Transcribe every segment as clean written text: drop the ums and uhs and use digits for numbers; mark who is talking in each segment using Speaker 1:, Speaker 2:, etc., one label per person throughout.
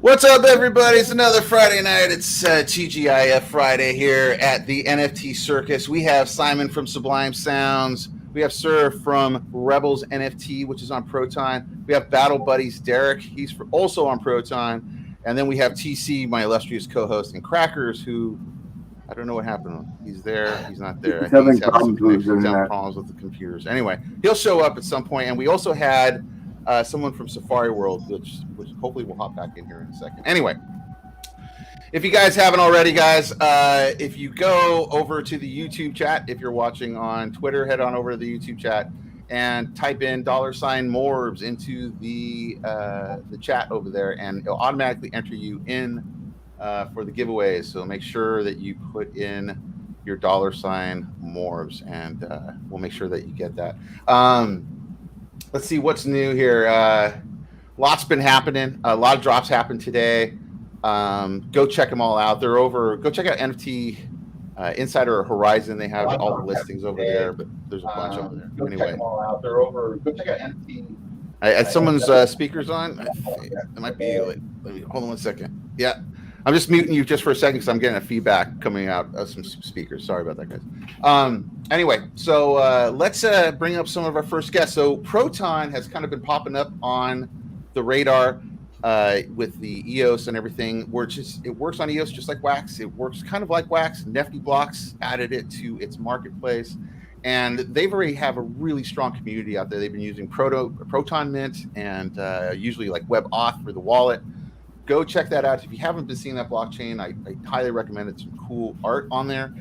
Speaker 1: What's up, everybody? It's another Friday night. It's TGIF Friday here at the NFT Circus. We have Simon from Sublime Sounds. We have Sir from Rebels NFT, which is on Proton. We have Battle Buddies Derek. He's also on Proton. And then we have TC, my illustrious co-host, and Crackers, who I don't know what happened. He's there. He's not there.
Speaker 2: He's having problems
Speaker 1: with the computers. Anyway, he'll show up at some point. And we also had someone from Safari World, which hopefully we'll hop back in here in a second. Anyway, if you guys haven't already, guys, if you go over to the YouTube chat, if you're watching on Twitter, head on over to the YouTube chat and type in $MORBS into the chat over there, and it'll automatically enter you in for the giveaways. So make sure that you put in your $MORBS, and we'll make sure that you get that. Let's see what's new here. Lots been happening. A lot of drops happened today. Go check them all out. They're over. Go check out NFT Insider or Horizon. They have all the listings over there, but there's a bunch over there. Anyway, check them all out. They're over. Go check out NFT. Someone's speakers on. It might be. Hold on one second. Yeah. I'm just muting you just for a second because I'm getting a feedback coming out of some speakers. Sorry about that, guys. Anyway, so let's bring up some of our first guests. So Proton has kind of been popping up on the radar with the EOS and everything. It works on EOS just like Wax. It works kind of like Wax. Nifty Blocks added it to its marketplace, and they've already have a really strong community out there. They've been using Proton Mint and usually like Web Auth for the wallet. Go check that out. If you haven't been seeing that blockchain, I highly recommend it. Some cool art on there.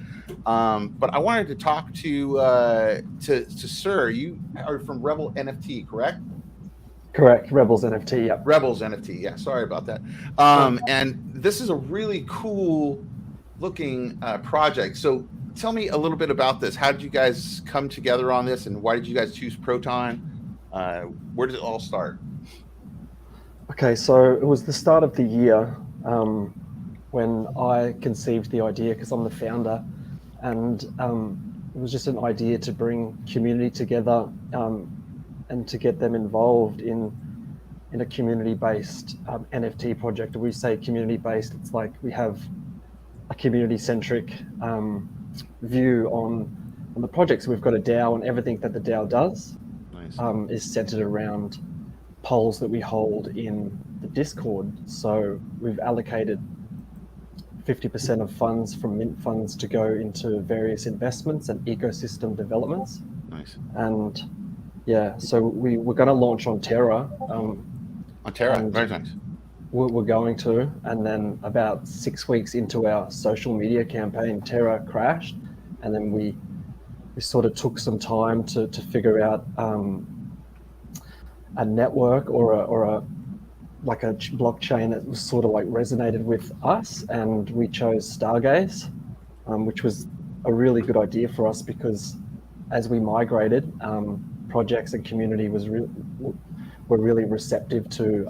Speaker 1: But I wanted to talk to Sir. You are from Rebel NFT, correct?
Speaker 3: Correct. Rebels NFT, yeah.
Speaker 1: Rebels NFT, yeah. Sorry about that. And this is a really cool looking project. So tell me a little bit about this. How did you guys come together on this, and why did you guys choose Proton? Where did it all start?
Speaker 3: Okay, so it was the start of the year when I conceived the idea, because I'm the founder, and it was just an idea to bring community together and to get them involved in a community-based NFT project. And we say community-based, it's like we have a community-centric view on the projects. So we've got a DAO, and everything that the DAO does is centered around polls that we hold in the Discord. So we've allocated 50% of funds from Mint funds to go into various investments and ecosystem developments.
Speaker 1: Nice.
Speaker 3: And yeah, so we're going to launch on Terra.
Speaker 1: On Terra, very nice.
Speaker 3: We're going to, and then about 6 weeks into our social media campaign, Terra crashed, and then we sort of took some time to figure out a network or a blockchain that was sort of like resonated with us, and we chose Stargaze, which was a really good idea for us because as we migrated, projects and community were really receptive to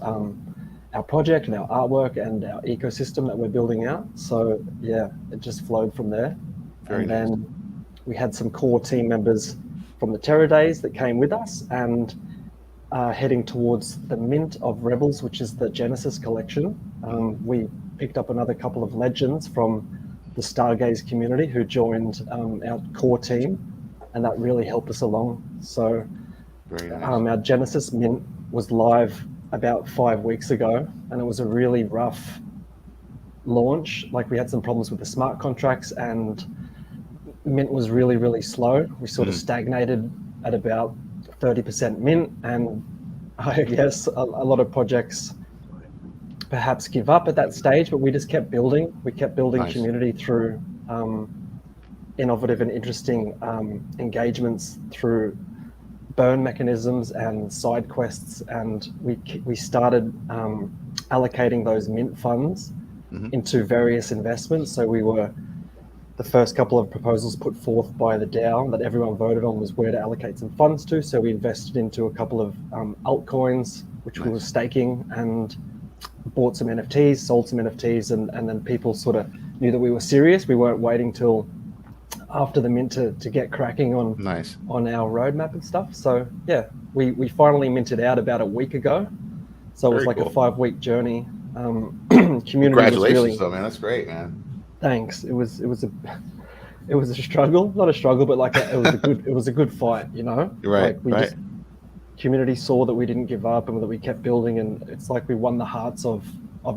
Speaker 3: our project and our artwork and our ecosystem that we're building out. So yeah, it just flowed from there.
Speaker 1: Very nice.
Speaker 3: Then we had some core team members from the Terra days that came with us, and heading towards the mint of Rebels, which is the Genesis collection. We picked up another couple of legends from the Stargaze community who joined our core team, and that really helped us along. So
Speaker 1: very nice.
Speaker 3: Our Genesis mint was live about 5 weeks ago, and it was a really rough launch. Like, we had some problems with the smart contracts, and mint was really, really slow. We sort of stagnated at about 30% mint, and I guess a lot of projects perhaps give up at that stage, but we just kept building. We kept building
Speaker 1: Nice.
Speaker 3: community through innovative and interesting engagements through burn mechanisms and side quests, and we started allocating those mint funds into various investments. So we were the first couple of proposals put forth by the DAO that everyone voted on was where to allocate some funds to. So we invested into a couple of altcoins, which we were staking, and bought some NFTs, sold some NFTs, and then people sort of knew that we were serious. We weren't waiting till after the mint to get cracking on our roadmap and stuff. So yeah, we finally minted out about a week ago. So it was like a 5-week journey Community
Speaker 1: Congratulations,
Speaker 3: was really,
Speaker 1: though, man. That's great, man.
Speaker 3: thanks. It was a struggle, not a struggle, but like it was a good fight, you know.
Speaker 1: Right,
Speaker 3: Like we
Speaker 1: right.
Speaker 3: just community saw that we didn't give up and that we kept building, and it's like we won the hearts of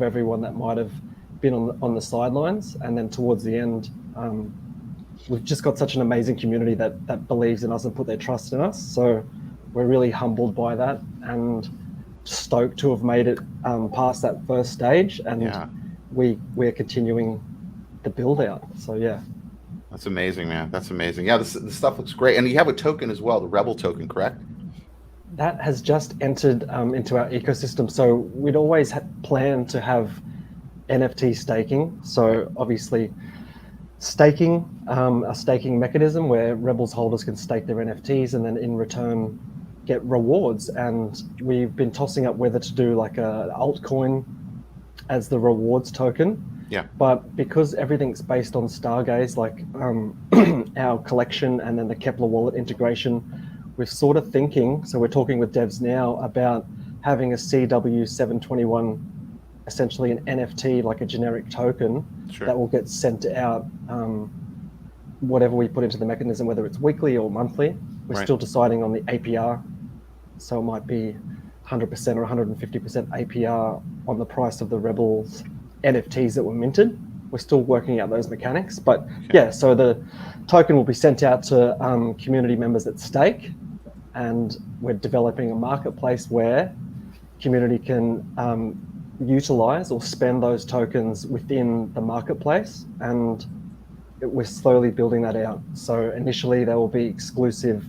Speaker 3: everyone that might have been on the sidelines, and then towards the end. We've just got such an amazing community that believes in us and put their trust in us. So we're really humbled by that and stoked to have made it past that first stage. And
Speaker 1: Yeah.
Speaker 3: we're continuing the build out. So yeah.
Speaker 1: That's amazing, man. That's amazing. Yeah, the stuff looks great. And you have a token as well, the Rebel token, correct?
Speaker 3: That has just entered into our ecosystem. So we'd always planned to have NFT staking. So obviously staking, a staking mechanism where Rebels holders can stake their NFTs and then in return get rewards. And we've been tossing up whether to do like a altcoin as the rewards token.
Speaker 1: Yeah.
Speaker 3: But because everything's based on Stargaze, like our collection and then the Kepler wallet integration, we're sort of thinking, so we're talking with devs now about having a CW721, essentially an NFT, like a generic token,
Speaker 1: Sure.
Speaker 3: that will get sent out, whatever we put into the mechanism, whether it's weekly or monthly. We're
Speaker 1: Right.
Speaker 3: still deciding on the APR. So it might be 100% or 150% APR on the price of the Rebels NFTs that were minted. We're still working out those mechanics, but yeah, so the token will be sent out to community members at stake, and we're developing a marketplace where community can utilize or spend those tokens within the marketplace, and we're slowly building that out. So initially there will be exclusive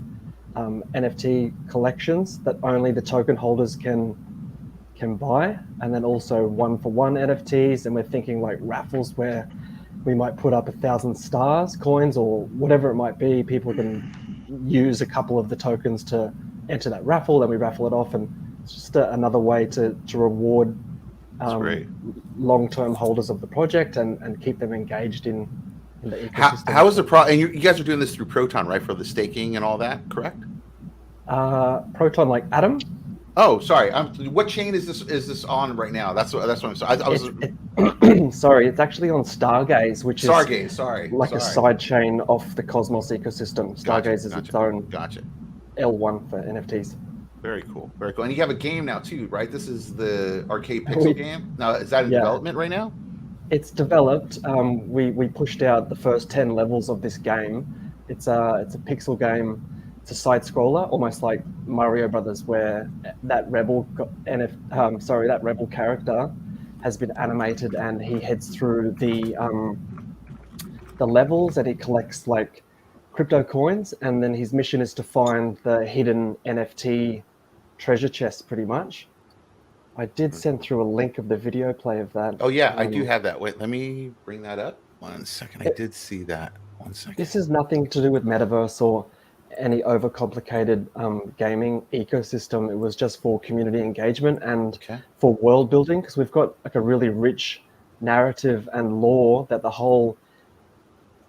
Speaker 3: NFT collections that only the token holders can buy, and then also 1-for-1 NFTs, and we're thinking like raffles where we might put up 1,000 stars coins or whatever it might be. People can use a couple of the tokens to enter that raffle, then we raffle it off, and it's just another way to reward long-term holders of the project and keep them engaged in the ecosystem.
Speaker 1: How is the and you guys are doing this through Proton, right, for the staking and all that, correct?
Speaker 3: Proton, like Atom?
Speaker 1: Oh, sorry. What chain is this on right now? That's what I'm saying. I was
Speaker 3: sorry, it's actually on Stargaze, which is
Speaker 1: Stargaze. Sorry,
Speaker 3: a side chain off the Cosmos ecosystem. Stargaze is its own L1 for NFTs.
Speaker 1: Very cool, very cool. And you have a game now too, right? This is the arcade pixel game. Now, is that in development right now?
Speaker 3: It's developed. We pushed out the first 10 levels of this game. It's a pixel game. It's a side scroller, almost like Mario Brothers, where that rebel that rebel character has been animated, and he heads through the levels, and he collects like crypto coins, and then his mission is to find the hidden NFT treasure chest, pretty much. I did send through a link of the video play of that.
Speaker 1: Oh yeah, I do have that. Wait, let me bring that up. 1 second. I did see that. 1 second.
Speaker 3: This is nothing to do with metaverse or any overcomplicated gaming ecosystem. It was just for community engagement and for world building, because we've got like a really rich narrative and lore that the whole,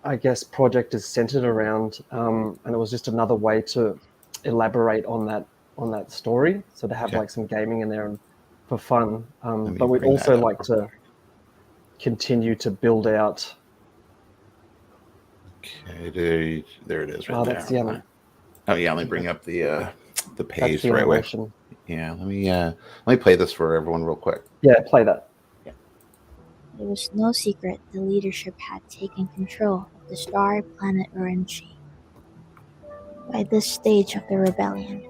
Speaker 3: I guess, project is centered around, and it was just another way to elaborate on that story. So to have like some gaming in there and for fun, but we'd also like to continue to build out.
Speaker 1: Okay, there it is. Right there.
Speaker 3: That's the other.
Speaker 1: Oh yeah, let me bring up the page right away. Yeah, let me play this for everyone real quick.
Speaker 3: Yeah, play that.
Speaker 2: It was no secret the leadership had taken control of the star planet Orange. By this stage of the rebellion,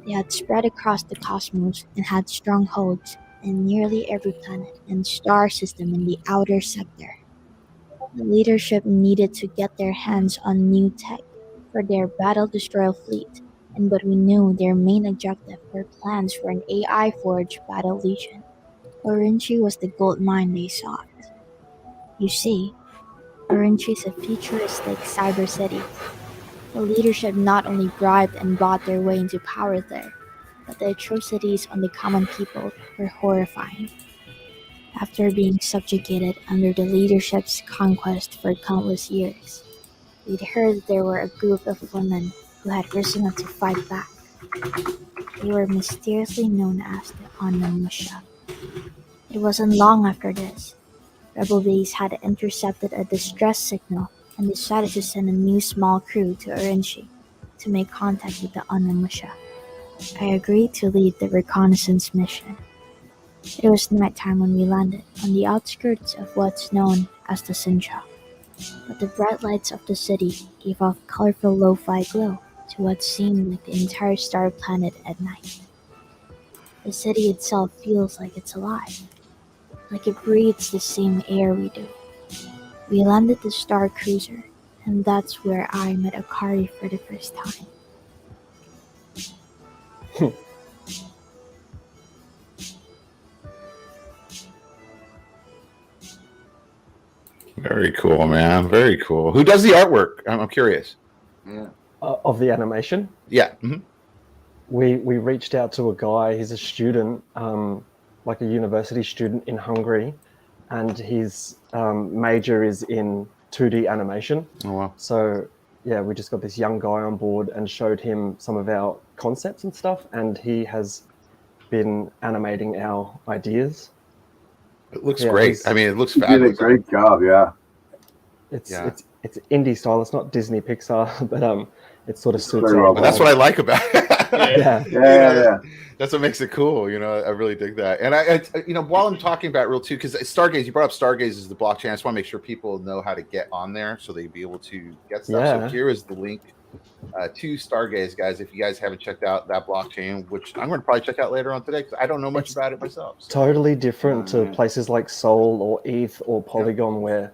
Speaker 2: they had spread across the cosmos and had strongholds in nearly every planet and star system in the outer sector. The leadership needed to get their hands on new tech for their battle destroyer fleet, but we knew their main objective were plans for an AI-forged battle legion. Orange was the gold mine they sought. You see, Orange is a futuristic cyber city. The leadership not only bribed and bought their way into power there, but the atrocities on the common people were horrifying. After being subjugated under the leadership's conquest for countless years, we'd heard there were a group of women who had risen up to fight back. They were mysteriously known as the Anamisha. It wasn't long after this. Rebel Base had intercepted a distress signal and decided to send a new small crew to Urenchi to make contact with the Onimusha. I agreed to lead the reconnaissance mission. It was nighttime when we landed, on the outskirts of what's known as the Sincha, but the bright lights of the city gave off colorful lo-fi glow to what seemed like the entire star planet at night. The city itself feels like it's alive, like it breathes the same air we do. We landed the Star Cruiser, and that's where I met Akari for the first time.
Speaker 1: Very cool, man. Very cool. Who does the artwork? I'm curious.
Speaker 4: Yeah.
Speaker 3: Of the animation.
Speaker 1: Yeah.
Speaker 3: We reached out to a guy. He's a student, like a university student in Hungary, and his major is in 2D animation.
Speaker 1: Oh, wow.
Speaker 3: So yeah, we just got this young guy on board and showed him some of our concepts and stuff, and he has been animating our ideas.
Speaker 1: It looks
Speaker 3: Yeah,
Speaker 1: great. I mean, it looks
Speaker 4: You did a
Speaker 1: fabulous.
Speaker 4: great job, yeah.
Speaker 3: It's
Speaker 1: Yeah.
Speaker 3: it's indie style. It's not Disney Pixar, but it sort of suits
Speaker 4: very
Speaker 3: our
Speaker 4: well
Speaker 1: But that's what I like about it.
Speaker 3: Yeah.
Speaker 4: Yeah.
Speaker 1: That's what makes it cool. I really dig that. And I while I'm talking about real too, because Stargaze, you brought up Stargaze as the blockchain. I just want to make sure people know how to get on there so they'd be able to get stuff.
Speaker 3: Yeah.
Speaker 1: So here is the link to Stargaze, guys. If you guys haven't checked out that blockchain, which I'm going to probably check out later on today because I don't know much about it myself. So.
Speaker 3: Totally different to
Speaker 4: Mhm.
Speaker 3: places like Sol or ETH or Polygon, where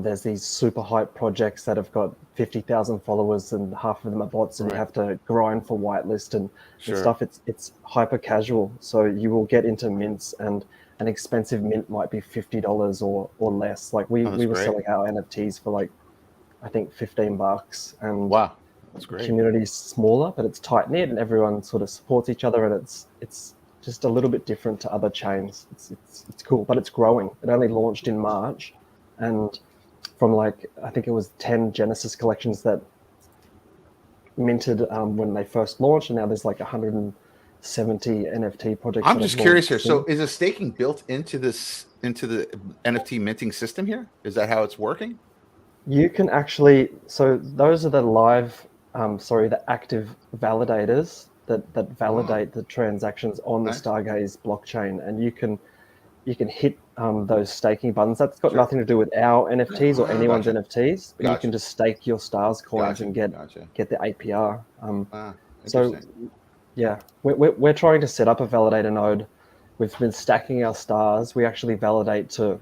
Speaker 3: there's these super hype projects that have got 50,000 followers and half of them are bots, and
Speaker 1: Right.
Speaker 3: you have to grind for whitelist and
Speaker 1: Sure.
Speaker 3: stuff. It's hyper casual, so you will get into mints, and an expensive mint might be $50 or less. Like we
Speaker 1: Oh, that's
Speaker 3: were
Speaker 1: great.
Speaker 3: selling our NFTs for like I think $15, and
Speaker 1: Wow, that's great.
Speaker 3: community's smaller, but it's tight knit, and everyone sort of supports each other, and it's just a little bit different to other chains. It's cool, but it's growing. It only launched in March, and from like I think it was 10 Genesis collections that minted when they first launched, and now there's like 170 NFT projects.
Speaker 1: I'm
Speaker 3: that
Speaker 1: just
Speaker 3: have
Speaker 1: curious
Speaker 3: launched
Speaker 1: here. So,
Speaker 3: soon.
Speaker 1: is the staking built into the NFT minting system here? Is that how it's working?
Speaker 3: You can actually, so those are the live, the active validators that validate the transactions on the
Speaker 1: Nice.
Speaker 3: Stargaze blockchain, and you can hit those staking buttons. That's got
Speaker 1: Sure.
Speaker 3: nothing to do with our NFTs or anyone's
Speaker 1: Gotcha.
Speaker 3: NFTs, but you
Speaker 1: Gotcha.
Speaker 3: can just stake your stars coins
Speaker 1: Gotcha.
Speaker 3: and get the APR. So
Speaker 1: Interesting.
Speaker 3: yeah, we're trying to set up a validator node. We've been stacking our stars. We actually validate to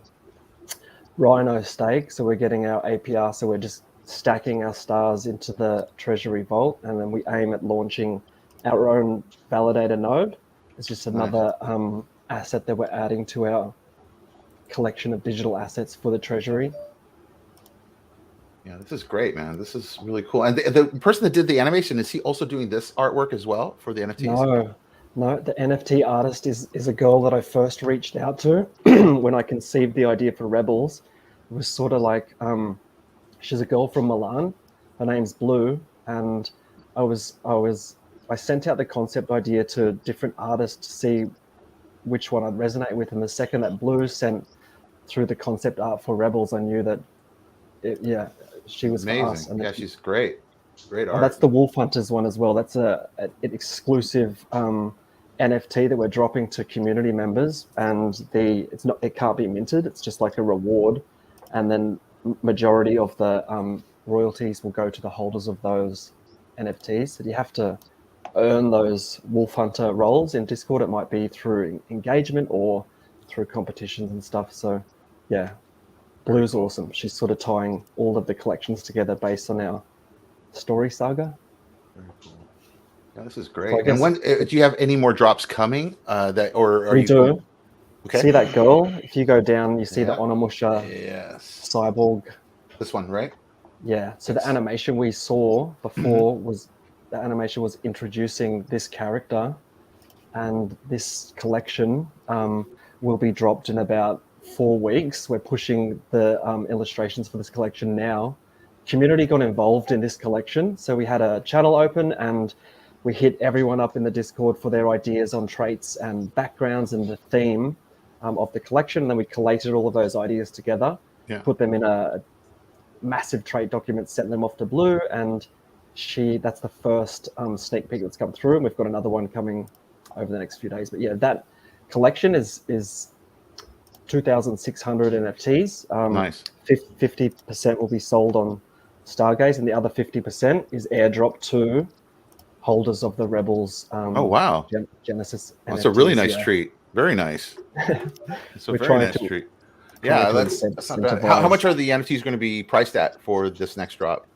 Speaker 3: Rhino stake, so we're getting our APR, so we're just stacking our stars into the treasury vault, and then we aim at launching our own validator node. It's just another asset that we're adding to our collection of digital assets for the treasury.
Speaker 1: Yeah, this is great, man. This is really cool. And the person that did the animation, is he also doing this artwork as well for the NFTs?
Speaker 3: No, the NFT artist is a girl that I first reached out to when I conceived the idea for Rebels. It was sort of like, she's a girl from Milan. Her name's Blue, and I sent out the concept idea to different artists to see which one I'd resonate with. And the second that Blue sent through the concept art for Rebels, I knew that, she was
Speaker 1: Amazing.
Speaker 3: for us. And
Speaker 1: yeah, she's great. Great art.
Speaker 3: oh, that's the Wolf Hunters one as well. That's an exclusive NFT that we're dropping to community members, and it can't be minted. It's just like a reward, and then majority of the royalties will go to the holders of those NFTs. So you have to earn those Wolf Hunter roles in Discord. It might be through engagement or through competitions and stuff. So yeah, Blue's awesome. She's sort of tying all of the collections together based on our story saga.
Speaker 1: Very cool. Yeah, this is great.
Speaker 3: So I guess-
Speaker 1: and when do you have any more drops coming?
Speaker 3: We do.
Speaker 1: Okay.
Speaker 3: See that girl? If you go down, you see the
Speaker 1: Yeah.
Speaker 3: Onimusha
Speaker 1: Yes.
Speaker 3: cyborg.
Speaker 1: This one, right?
Speaker 3: Yeah. So
Speaker 1: Yes.
Speaker 3: the animation we saw before was introducing this character, and this collection will be dropped in about 4 weeks. We're pushing the illustrations for this collection now. Community got involved in this collection, so we had a channel open and we hit everyone up in the Discord for their ideas on traits and backgrounds and the theme. of the collection. And then we collated all of those ideas together, put them in a massive trait document, sent them off to Blue, and that's the first sneak peek that's come through, and we've got another one coming over the next few days. But yeah, that collection is 2,600 NFTs.
Speaker 1: Nice.
Speaker 3: 50% will be sold on Stargaze, and the other 50% is airdropped to holders of the Rebels.
Speaker 1: Oh wow,
Speaker 3: Genesis.
Speaker 1: That's
Speaker 3: NFTs,
Speaker 1: a really nice treat. Very nice. It's a very nice treat. Yeah, that's not bad. How much are the NFTs going to be priced at for this next drop?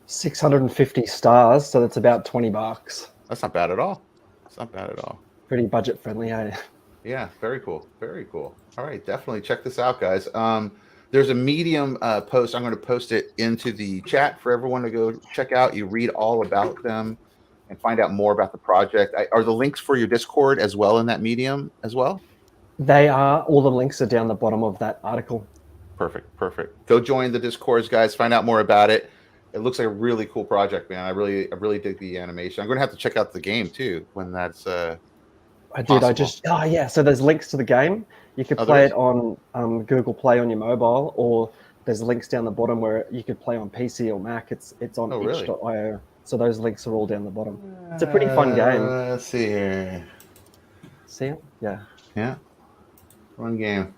Speaker 3: 650 stars, so that's about $20.
Speaker 1: That's not bad at all. It's not bad at all.
Speaker 3: Pretty budget friendly, eh?
Speaker 1: Yeah, very cool. Very cool. All right, definitely check this out, guys. There's a Medium post. I'm going to post it into the chat for everyone to go check out. You read all about them and find out more about the project. Are the links for your Discord as well in that Medium as well?
Speaker 3: They are. All the links are down the bottom of that article.
Speaker 1: Perfect. Go join the Discords, guys. Find out more about it. It looks like a really cool project, man. I really dig the animation. I'm going to have to check out the game too when that's
Speaker 3: I did. Possible. So there's links to the game. You could play it on Google Play on your mobile, or there's links down the bottom where you could play on PC or Mac. It's on itch.io. So those links are all down the bottom. It's a pretty fun game.
Speaker 1: Let's see here.
Speaker 3: See it? Yeah.
Speaker 1: Yeah. Fun game.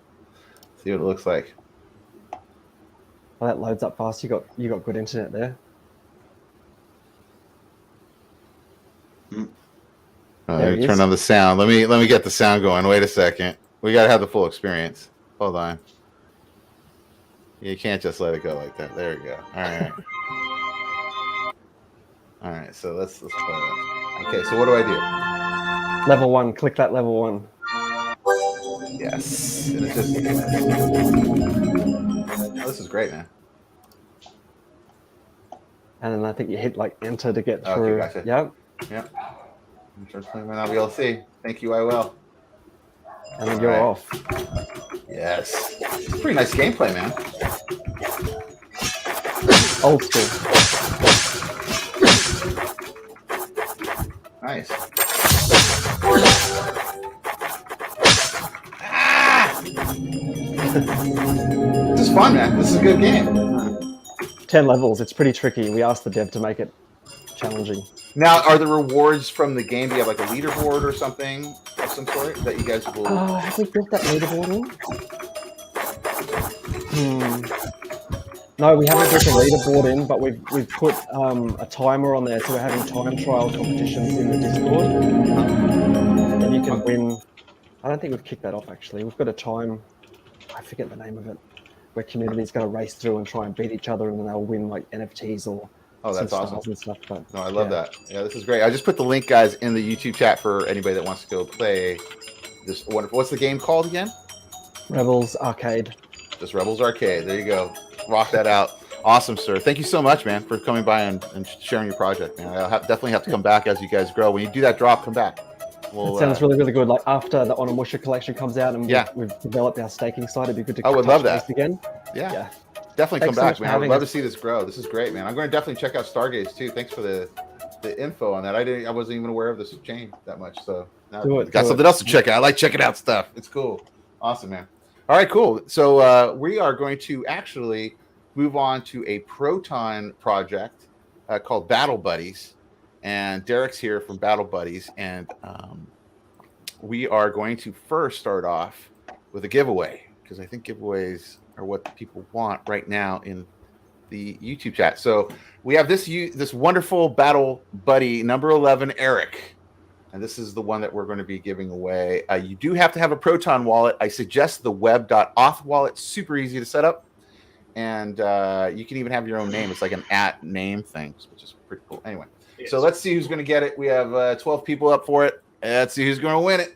Speaker 1: See what it looks like.
Speaker 3: Well, that loads up fast. You got good internet there.
Speaker 1: Turn on the sound. Let me get the sound going. Wait a second. We gotta have the full experience. Hold on. You can't just let it go like that. There you go. All right. All right. So let's play that. Okay. So what do I do?
Speaker 3: Level 1. Click that level 1.
Speaker 1: Yes. And it's just... Oh, this is great, man.
Speaker 3: And then I think you hit like enter to get through.
Speaker 1: Okay, gotcha.
Speaker 3: Yep.
Speaker 1: Unfortunately, might not be able to see. Thank you, I will.
Speaker 3: And then you're off.
Speaker 1: Yes. Pretty nice gameplay, man.
Speaker 3: Old school.
Speaker 1: Nice. This is fun, man. This is a good game.
Speaker 3: 10 levels. It's pretty tricky. We asked the dev to make it challenging.
Speaker 1: Now, are the rewards from the game? Do you have like a leaderboard or something of some sort that you guys will?
Speaker 3: Have we built that leaderboard in? No, we haven't built a leaderboard in, but we've put a timer on there, so we're having time trial competitions in the Discord, and you can win. I don't think we've kicked that off actually. We've got a time. I forget the name of it. Where community's going to race through and try and beat each other, and then they'll win like NFTs or.
Speaker 1: Oh, that's awesome.
Speaker 3: And stuff, but,
Speaker 1: no, I love that. Yeah, this is great. I just put the link, guys, in the YouTube chat for anybody that wants to go play this wonderful. What's the game called again?
Speaker 3: Rebels Arcade.
Speaker 1: Just Rebels Arcade. There you go. Rock that out. Awesome, sir. Thank you so much, man, for coming by and sharing your project, man. I'll definitely have to come back as you guys grow. When you do that drop, come back.
Speaker 3: It sounds really, really good. Like after the Onamusha collection comes out and we've developed our staking site, it'd be good to
Speaker 1: I would love that
Speaker 3: again.
Speaker 1: Yeah. Definitely come back, man. I'd love to see this grow. This is great, man. I'm going to definitely check out Stargaze too. Thanks for the info on that. I wasn't even aware of this chain that much. So now got something else to check out. I like checking out stuff. It's cool. Awesome, man. All right, cool. So we are going to actually move on to a Proton project called Battle Buddies. And Derek's here from Battle Buddies. And we are going to first start off with a giveaway, because I think giveaways are what people want right now in the YouTube chat. So we have this wonderful Battle Buddy number 11, Eric. And this is the one that we're going to be giving away. You do have to have a Proton wallet. I suggest the web.auth wallet. Super easy to set up. And you can even have your own name. It's like an @name thing, which is pretty cool. Anyway, so let's see who's going to get it. We have 12 people up for it. Let's see who's going to win it.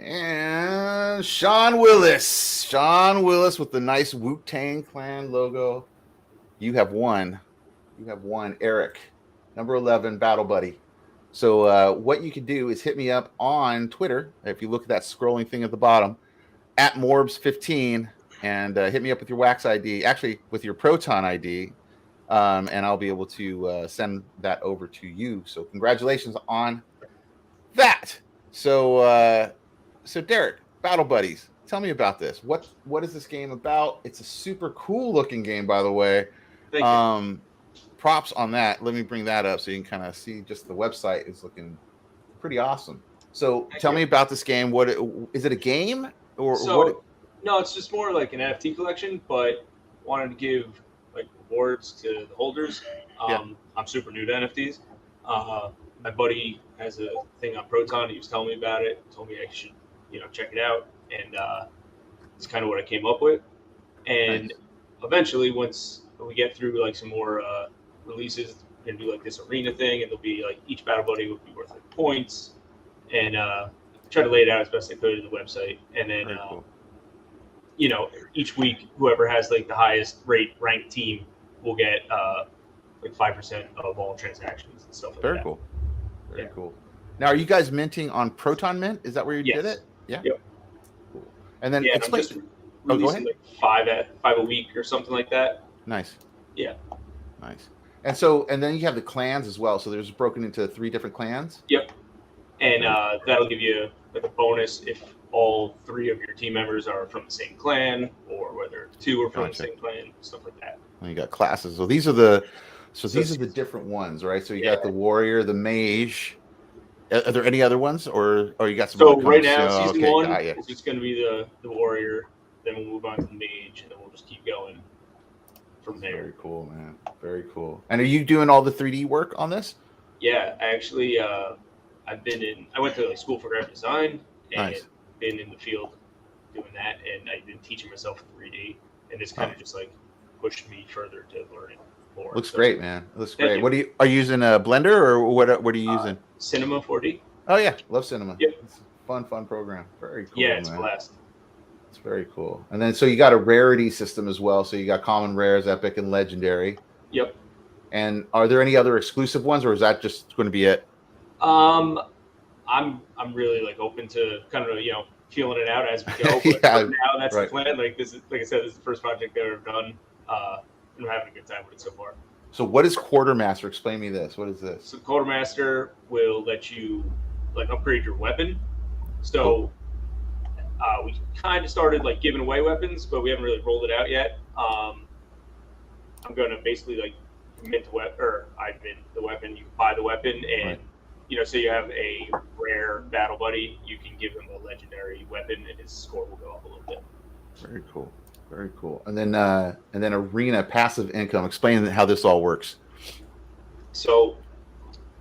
Speaker 1: And Sean Willis with the nice Wu-Tang Clan logo. You have won, Eric, number 11, Battle Buddy. So what you can do is hit me up on Twitter. If you look at that scrolling thing at the bottom, @MORBS15, and hit me up with your Wax ID, actually with your Proton ID. and I'll be able to send that over to you. So congratulations on that. So Derek, Battle Buddies, tell me about this. What is this game about? It's a super cool looking game, by the way.
Speaker 4: Thank you.
Speaker 1: Props on that. Let me bring that up so you can kind of see. Just the website is looking pretty awesome. So tell me about this game. What is it? A game or what?
Speaker 4: No, it's just more like an NFT collection, but wanted to give like rewards to the holders. I'm super new to NFTs. My buddy has a thing on Proton. He was telling me about it. Told me I should, check it out, and it's kind of what I came up with. And eventually, once we get through like some more releases, we're gonna do like this arena thing, and there'll be like each battle buddy would be worth like points, and try to lay it out as best I could in the website, and then
Speaker 1: cool.
Speaker 4: Each week whoever has like the highest ranked team will get like 5% of all transactions and stuff like
Speaker 1: Very
Speaker 4: that.
Speaker 1: Cool. Very cool. Now, are you guys minting on Proton Mint? Is that where you did it? Yeah.
Speaker 4: Yep.
Speaker 1: Cool. And then
Speaker 4: I'm just releasing like five a week or something like that.
Speaker 1: Nice.
Speaker 4: Yeah.
Speaker 1: Nice. And then you have the clans as well. So there's broken into 3 different clans.
Speaker 4: Yep. And that'll give you like a bonus if all 3 of your team members are from the same clan, or whether 2 are from the same clan, stuff like that.
Speaker 1: And you got classes. So these are the different ones, right? So you got the warrior, the mage. Are there any other ones, or you got some?
Speaker 4: So right now, season 1
Speaker 1: is
Speaker 4: just going to be the warrior. Then we'll move on to the mage, and then we'll just keep going from there.
Speaker 1: Very cool, man. Very cool. And are you doing all the 3D work on this?
Speaker 4: Yeah, actually, I went to like school for graphic design and been in the field doing that, and I've been teaching myself 3D, and it's kind of just like pushed me further to learning more.
Speaker 1: Looks great, man. It looks great. What are you using, a Blender, or what are you using?
Speaker 4: Cinema 4D.
Speaker 1: Oh yeah, love Cinema.
Speaker 4: Yep.
Speaker 1: It's a fun program. Very cool.
Speaker 4: Yeah, it's
Speaker 1: man.
Speaker 4: a blast.
Speaker 1: It's very cool. And then so you got a rarity system as well. So you got common, rares, epic, and legendary.
Speaker 4: Yep.
Speaker 1: And are there any other exclusive ones, or is that just going to be it?
Speaker 4: I'm really like open to kind of feeling it out as we go. But right now that's the plan. Like this is, like I said, this is the first project I've ever done. I'm having a good time with it so far.
Speaker 1: So what is Quartermaster? Explain me this. What is this?
Speaker 4: So Quartermaster will let you like upgrade your weapon. So we kind of started like giving away weapons, but we haven't really rolled it out yet. I'm going to basically like mint the weapon, or I mint the weapon. You can buy the weapon, and say you have a rare battle buddy, you can give him a legendary weapon, and his score will go up a little bit.
Speaker 1: Very cool. Very cool. And then arena passive income. Explain how this all works.
Speaker 4: So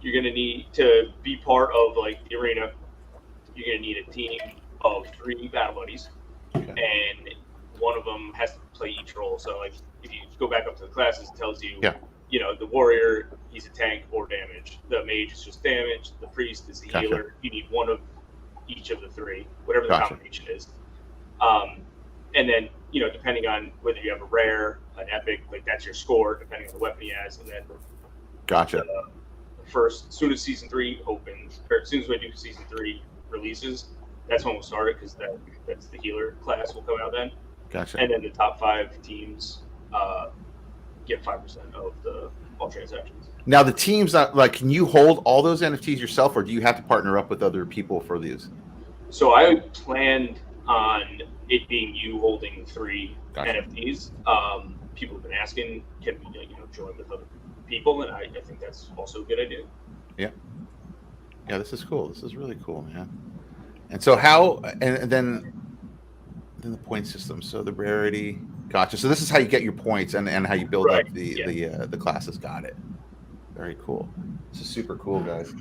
Speaker 4: you're going to need to be part of like the arena. You're going to need a team of 3 battle buddies, and one of them has to play each role. So like if you go back up to the classes, it tells you, the warrior, he's a tank or damage. The mage is just damage. The priest is the healer. You need one of each of the 3, whatever the combination is. And then, depending on whether you have a rare, an epic, like that's your score, depending on the weapon he has. And then as soon as season 3 opens, or as soon as we do season 3 releases, that's when we'll start it, because that's the healer class will come out then. And then the top 5 teams get 5% of all transactions.
Speaker 1: Now the teams, can you hold all those NFTs yourself, or do you have to partner up with other people for these?
Speaker 4: So I planned on it being you holding 3 NFTs. People have been asking, can we join with other people, and I think that's also a good idea.
Speaker 1: Yeah, this is cool. This is really cool, man. And so and then the point system. So the rarity, gotcha. So this is how you get your points and how you build up the classes. Got it. Very cool. This is super cool, guys.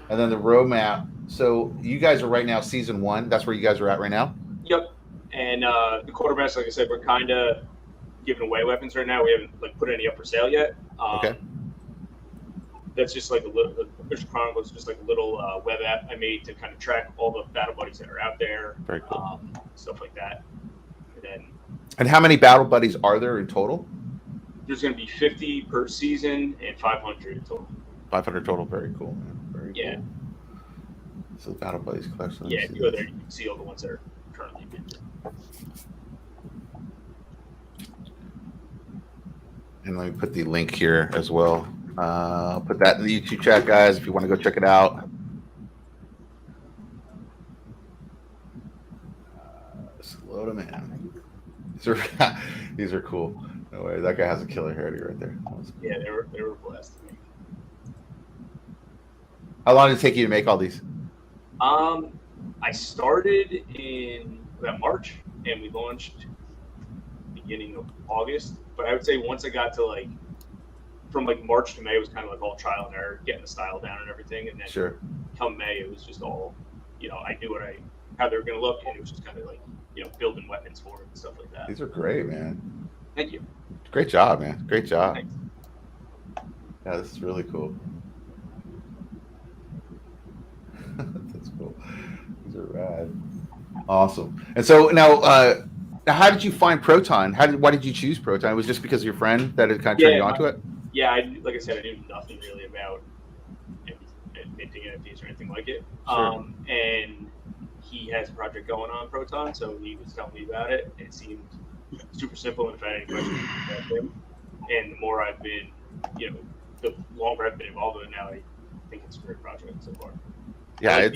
Speaker 1: And then the roadmap. So you guys are right now season 1. That's where you guys are at right now.
Speaker 4: Yep. And the Quartermaster, like I said, we're kind of giving away weapons right now. We haven't put any up for sale yet. That's just like a little. Official Chronicles is just like a little web app I made to kind of track all the battle buddies that are out there.
Speaker 1: Very cool.
Speaker 4: Stuff like that.
Speaker 1: And how many battle buddies are there in total?
Speaker 4: There's going to be 50 per season and 500 total.
Speaker 1: 500 total. Very cool, man. Very cool. So the battle buddies collection.
Speaker 4: Yeah, if you go there, you can see all the ones that are currently minted.
Speaker 1: And let me put the link here as well. I'll put that in the YouTube chat, guys, if you want to go check it out. Slow them in. These are cool. No way. That guy has a killer hairdo right there.
Speaker 4: Yeah, they were blessed.
Speaker 1: How long did it take you to make all these?
Speaker 4: I started in about March, and we launched beginning of August. But I would say once I got to like from like March to May, it was kind of like all trial and error, getting the style down and everything. And then
Speaker 1: Sure.
Speaker 4: come May, it was just all, I knew how they were going to look, and it was just kind of like, building weapons for it and stuff like that.
Speaker 1: These are great, man.
Speaker 4: Thank you.
Speaker 1: Great job, man. Great job.
Speaker 4: Thanks.
Speaker 1: Yeah, this is really cool. That's cool. These are rad. Awesome. And so now, how did you find Proton? Why did you choose Proton? It was just because of your friend that had kind of turned you onto it?
Speaker 4: Yeah, like I said, I knew nothing really about minting NFTs or anything like it.
Speaker 1: Sure.
Speaker 4: And he has a project going on Proton, so he was telling me about it. It seemed super simple, and if I had any questions, I could ask him. And the more I've been, the longer I've been involved with it now, I think it's a great project so far.
Speaker 1: Yeah,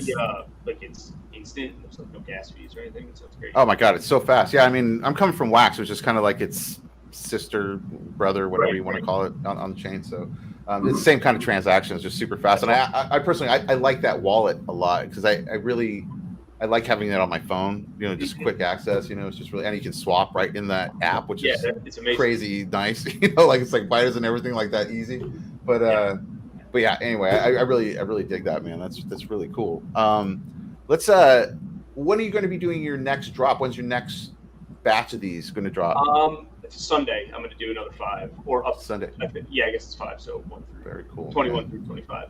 Speaker 4: like
Speaker 1: it's
Speaker 4: it's instant. There's like no gas fees or anything, so it's great.
Speaker 1: Oh my god, it's so fast. Yeah, I mean, I'm coming from Wax, which is kind of like its sister, brother, whatever you want to call it on the chain. So it's the same kind of transactions, just super fast. And I personally, I like that wallet a lot because I like having that on my phone. Just quick access. It's just really, and you can swap right in that app, which is
Speaker 4: it's amazing.
Speaker 1: Crazy nice. Like it's like Biters and everything like that, easy. But yeah, anyway, I really dig that, man. That's really cool. Let's when are you going to be doing your next drop? When's your next batch of these going to drop?
Speaker 4: Sunday. I'm going to do another 5 or up
Speaker 1: Sunday.
Speaker 4: I guess it's 5. So 1 through
Speaker 1: very cool.
Speaker 4: 21 through 25.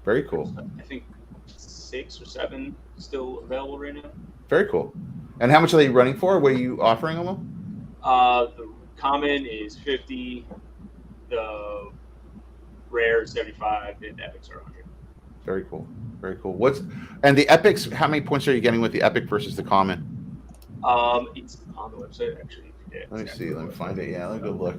Speaker 1: Very cool.
Speaker 4: I think 6 or 7 still available right now.
Speaker 1: Very cool. And how much are they running for? What are you offering them?
Speaker 4: The common is 50. The rare is 75, and epics are 100.
Speaker 1: Very cool. Very cool. And the epics? How many points are you getting with the epic versus the common?
Speaker 4: It's on the website actually. Yeah,
Speaker 1: let me see. Let me find it. Yeah, let me go look.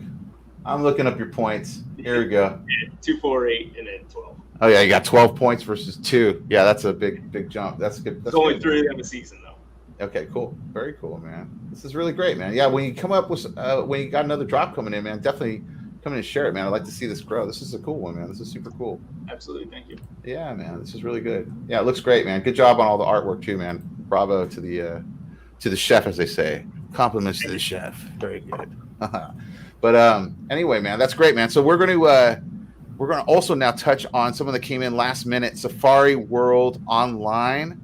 Speaker 1: I'm looking up your points. Here we go.
Speaker 4: 2, 4, 8, and then 12.
Speaker 1: Oh yeah, you got 12 points versus 2. Yeah, that's a big jump. That's good.
Speaker 4: It's only 3 of them a season though.
Speaker 1: Okay, cool. Very cool, man. This is really great, man. Yeah, when you come up with when you got another drop coming in, man, definitely come in and share it, man. I'd like to see this grow. This is a cool one, man. This is super cool.
Speaker 4: Absolutely. Thank you.
Speaker 1: Yeah, man. This is really good. Yeah, it looks great, man. Good job on all the artwork too, man. Bravo to the chef, as they say. Compliments to the chef. Very good. But anyway, man, that's great, man. So we're gonna also now touch on someone that came in last minute. Safari World Online.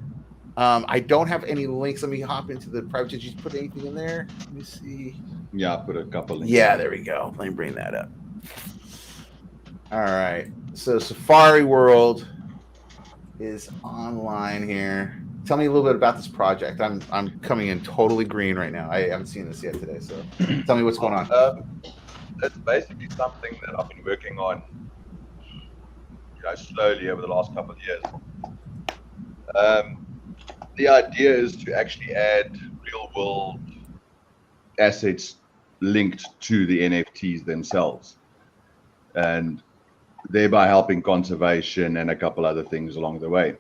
Speaker 1: I don't have any links. Let me hop into the private. Did you put anything in there? Let me see.
Speaker 5: Yeah, I put a couple links.
Speaker 1: Yeah, there we go. Let me bring that up. All right. So Safari World is online here. Tell me a little bit about this project. I'm coming in totally green right now. I haven't seen this yet today. So tell me what's going on.
Speaker 5: It's basically something that I've been working on, slowly over the last couple of years. The idea is to actually add real-world assets linked to the NFTs themselves, and thereby helping conservation and a couple other things along the way.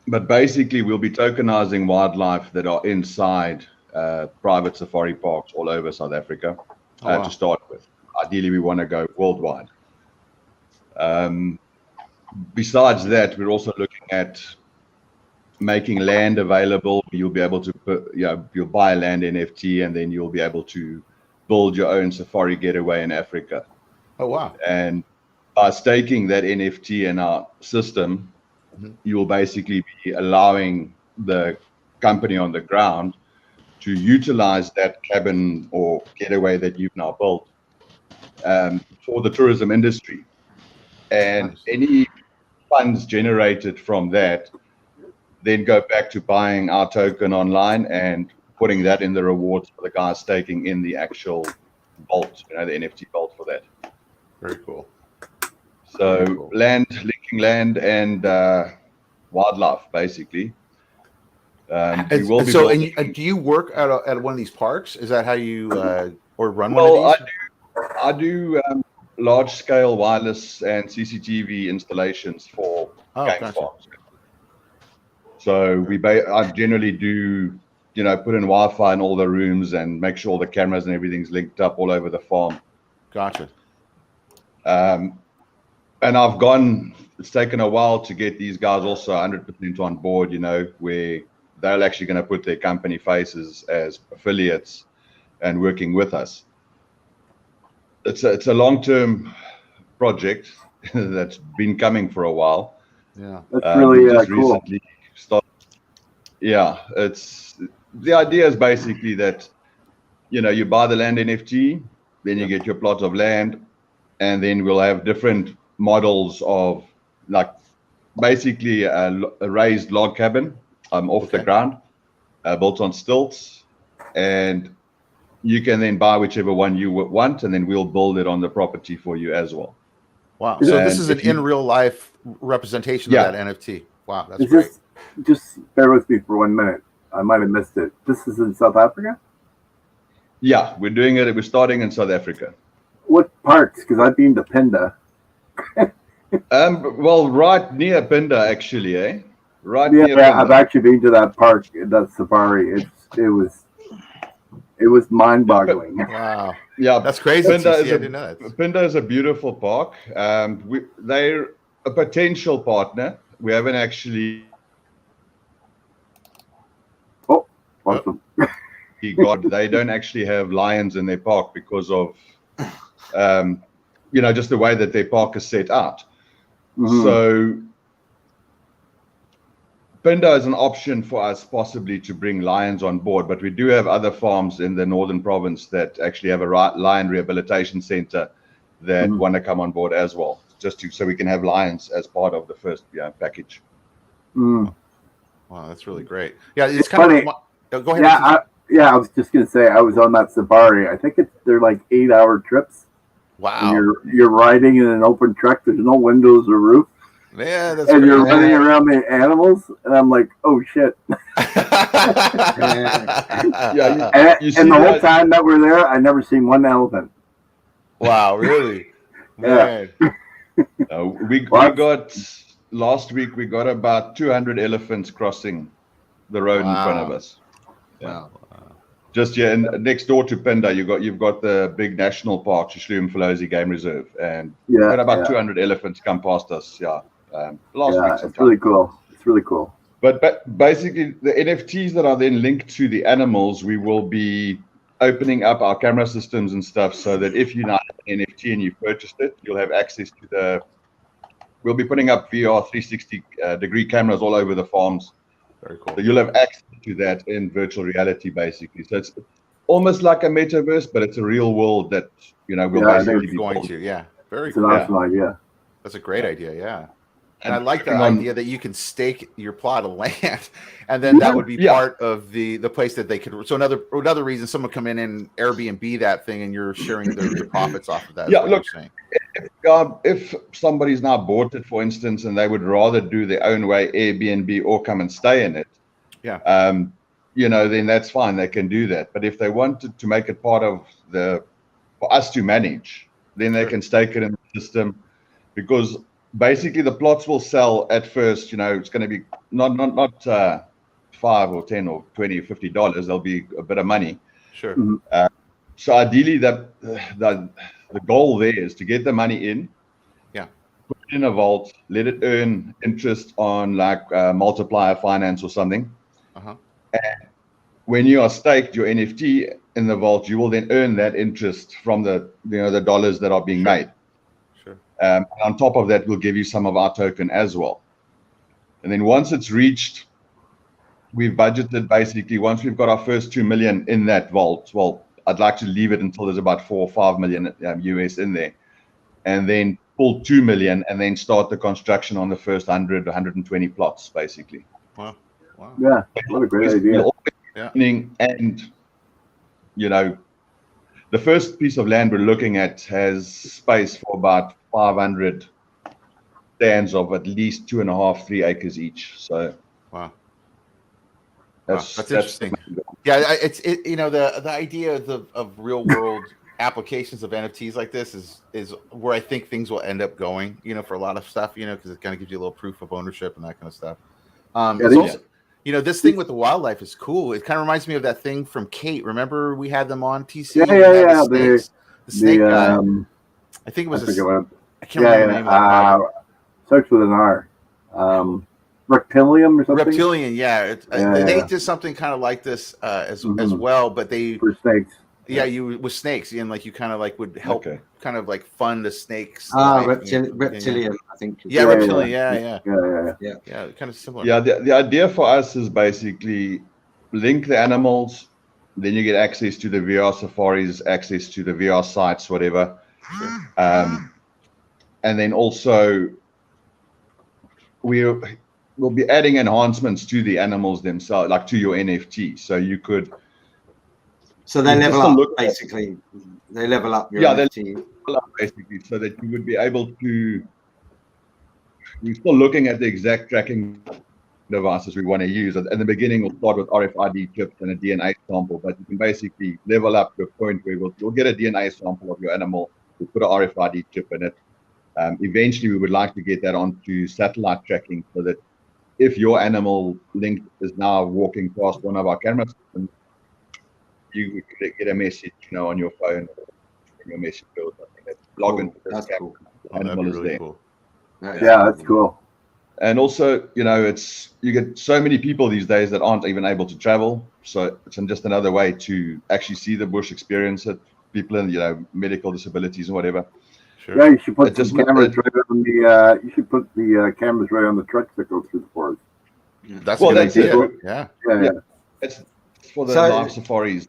Speaker 5: But basically, we'll be tokenizing wildlife that are inside private safari parks all over South Africa to start with. Ideally, we want to go worldwide. Besides that, we're also looking at making land available. You'll be able to you'll buy a land NFT, and then you'll be able to build your own safari getaway in Africa.
Speaker 1: Oh, wow.
Speaker 5: And by staking that NFT in our system, you will basically be allowing the company on the ground to utilize that cabin or getaway that you've now built for the tourism industry. And any funds generated from that then go back to buying our token online and putting that in the rewards for the guys staking in the actual vault, the NFT vault for that.
Speaker 1: Very cool.
Speaker 5: So
Speaker 1: Very cool.
Speaker 5: linking land and wildlife, basically.
Speaker 1: Do you work at one of these parks? Is that how you or run
Speaker 5: Well,
Speaker 1: one of these?
Speaker 5: I do large-scale wireless and CCTV installations for game
Speaker 1: gotcha.
Speaker 5: farms. So I generally do, put in Wi-Fi in all the rooms and make sure all the cameras and everything's linked up all over the farm.
Speaker 1: Gotcha.
Speaker 5: And it's taken a while to get these guys also 100% on board, where they're actually going to put their company faces as affiliates and working with us. It's a long-term project that's been coming for a while.
Speaker 1: Yeah.
Speaker 6: That's really cool.
Speaker 5: Recently started. Yeah, the idea is basically that, you buy the land NFT, then you get your plot of land, and then we'll have different models of like basically a raised log cabin off the ground, built on stilts, and you can then buy whichever one you want, and then we'll build it on the property for you as well.
Speaker 1: Wow. So this is an in real life representation of that NFT. Wow, that's great.
Speaker 6: Just bear with me for 1 minute. I might have missed it. This is in South Africa?
Speaker 5: Yeah, we're doing it. We're starting in South Africa.
Speaker 6: What parts? Because I've been to Pinda.
Speaker 5: Well, right near Pinda, actually, eh? Right
Speaker 6: near
Speaker 5: Pinda.
Speaker 6: I've actually been to that park, that safari. It was mind-boggling.
Speaker 1: Wow.
Speaker 5: Yeah,
Speaker 1: that's crazy.
Speaker 5: Pinda is a beautiful park. They're a potential partner. We haven't actually.
Speaker 6: Oh, awesome.
Speaker 5: They don't actually have lions in their park because of, just the way that their park is set out. Mm-hmm. So Pinda is an option for us possibly to bring lions on board, but we do have other farms in the northern province that actually have a lion rehabilitation center that want to come on board as well, so we can have lions as part of the first package.
Speaker 6: Mm.
Speaker 1: Wow, that's really great. Yeah, it's kind of. Go ahead.
Speaker 6: I was just gonna say I was on that safari. I think they're like 8-hour trips.
Speaker 1: Wow.
Speaker 6: You're riding in an open truck. There's no windows or roof.
Speaker 1: Yeah, that's
Speaker 6: and you're running around the animals, and I'm like, oh shit. And the whole time that we're there, I never seen one elephant.
Speaker 1: Wow, really?
Speaker 6: Yeah.
Speaker 5: We got last week. We got about 200 elephants crossing the road in front of us. Yeah.
Speaker 1: Wow.
Speaker 5: Just and next door to Pinda, you've got the big national park, Shloom Game Reserve, and we got about 200 elephants come past us. Yeah, last week.
Speaker 6: It's really cool. It's really cool.
Speaker 5: But basically, the NFTs that are then linked to the animals, we will be opening up our camera systems and stuff, so that if you now have an NFT and you've purchased it, you'll have access to the. We'll be putting up VR 360 degree cameras all over the farms.
Speaker 1: Very cool.
Speaker 5: So you'll have access to that in virtual reality, basically. So it's almost like a metaverse, but it's a real world that we'll basically be
Speaker 1: going to. Yeah, very
Speaker 6: cool. It's an awesome idea.
Speaker 1: That's a great idea. Yeah. And I like the idea that you can stake your plot of land, and then that would be part of the place that they could. So another reason someone come in and Airbnb that thing, and you're sharing the profits off of that.
Speaker 5: Yeah, look, if somebody's now bought it, for instance, and they would rather do their own way, Airbnb, or come and stay in it, then that's fine. They can do that. But if they wanted to make it part of for us to manage, then they can stake it in the system, because basically the plots will sell at first. It's going to be not $5 or $10 or $20 or $50. There'll be a bit of money.
Speaker 1: Sure.
Speaker 5: So ideally, the goal there is to get the money in, put it in a vault, let it earn interest on like multiplier finance or something. And when you are staked your NFT in the vault, you will then earn that interest from the the dollars that are being made. On top of that, we'll give you some of our token as well. And then once it's reached, we've budgeted basically, once we've got our first 2 million in that vault, well, I'd like to leave it until there's about 4 or 5 million US in there, and then pull 2 million and then start the construction on the first 100, 120 plots, basically.
Speaker 1: Wow.
Speaker 6: Yeah, what a great idea.
Speaker 5: And, the first piece of land we're looking at has space for about 500 stands of at least 2.5-3 acres each. So
Speaker 1: wow, that's interesting. Yeah, the idea of real world applications of NFTs like this is where I think things will end up going. For a lot of stuff. Because it kind of gives you a little proof of ownership and that kind of stuff. It's also, this thing with the wildlife is cool. It kind of reminds me of that thing from Kate. Remember we had them on TC?
Speaker 6: Yeah.
Speaker 1: The snake guy. I think it was I can't remember the name of that project.
Speaker 6: Starts with an R. Reptilium or something.
Speaker 1: Reptilian, yeah. They did something kind of like this as well, but
Speaker 6: for snakes.
Speaker 1: Yeah, you with snakes, and like you kind of like would help, kind of like fund the snakes.
Speaker 7: Reptilian, I think.
Speaker 1: Yeah, Reptilian. Yeah, kind of similar.
Speaker 5: Yeah, the idea for us is basically link the animals, then you get access to the VR safaris, access to the VR sites, whatever. And then also we'll be adding enhancements to the animals themselves, like to your NFT. So you could.
Speaker 7: So they level up, basically. They level up your NFT.
Speaker 5: They level up, basically, so that you would be able to. We're still looking at the exact tracking devices we want to use. At the beginning, we'll start with RFID chips and a DNA sample, but you can basically level up to a point where you'll get a DNA sample of your animal. We'll put an RFID chip in it. Eventually, we would like to get that onto satellite tracking so that if your animal link is now walking past one of our camera systems, you get a message, on your phone, your message or something that log into this camera. Animal is there.
Speaker 6: Cool. Yeah, that's cool.
Speaker 5: And also, you get so many people these days that aren't even able to travel. So it's just another way to actually see the bush, experience it. People in, medical disabilities and whatever.
Speaker 6: Sure. Yeah, you should put the cameras right on the. You should put the cameras right on the trucks that go through the forest.
Speaker 1: That's a good idea.
Speaker 6: Yeah.
Speaker 5: It's for the live safaris.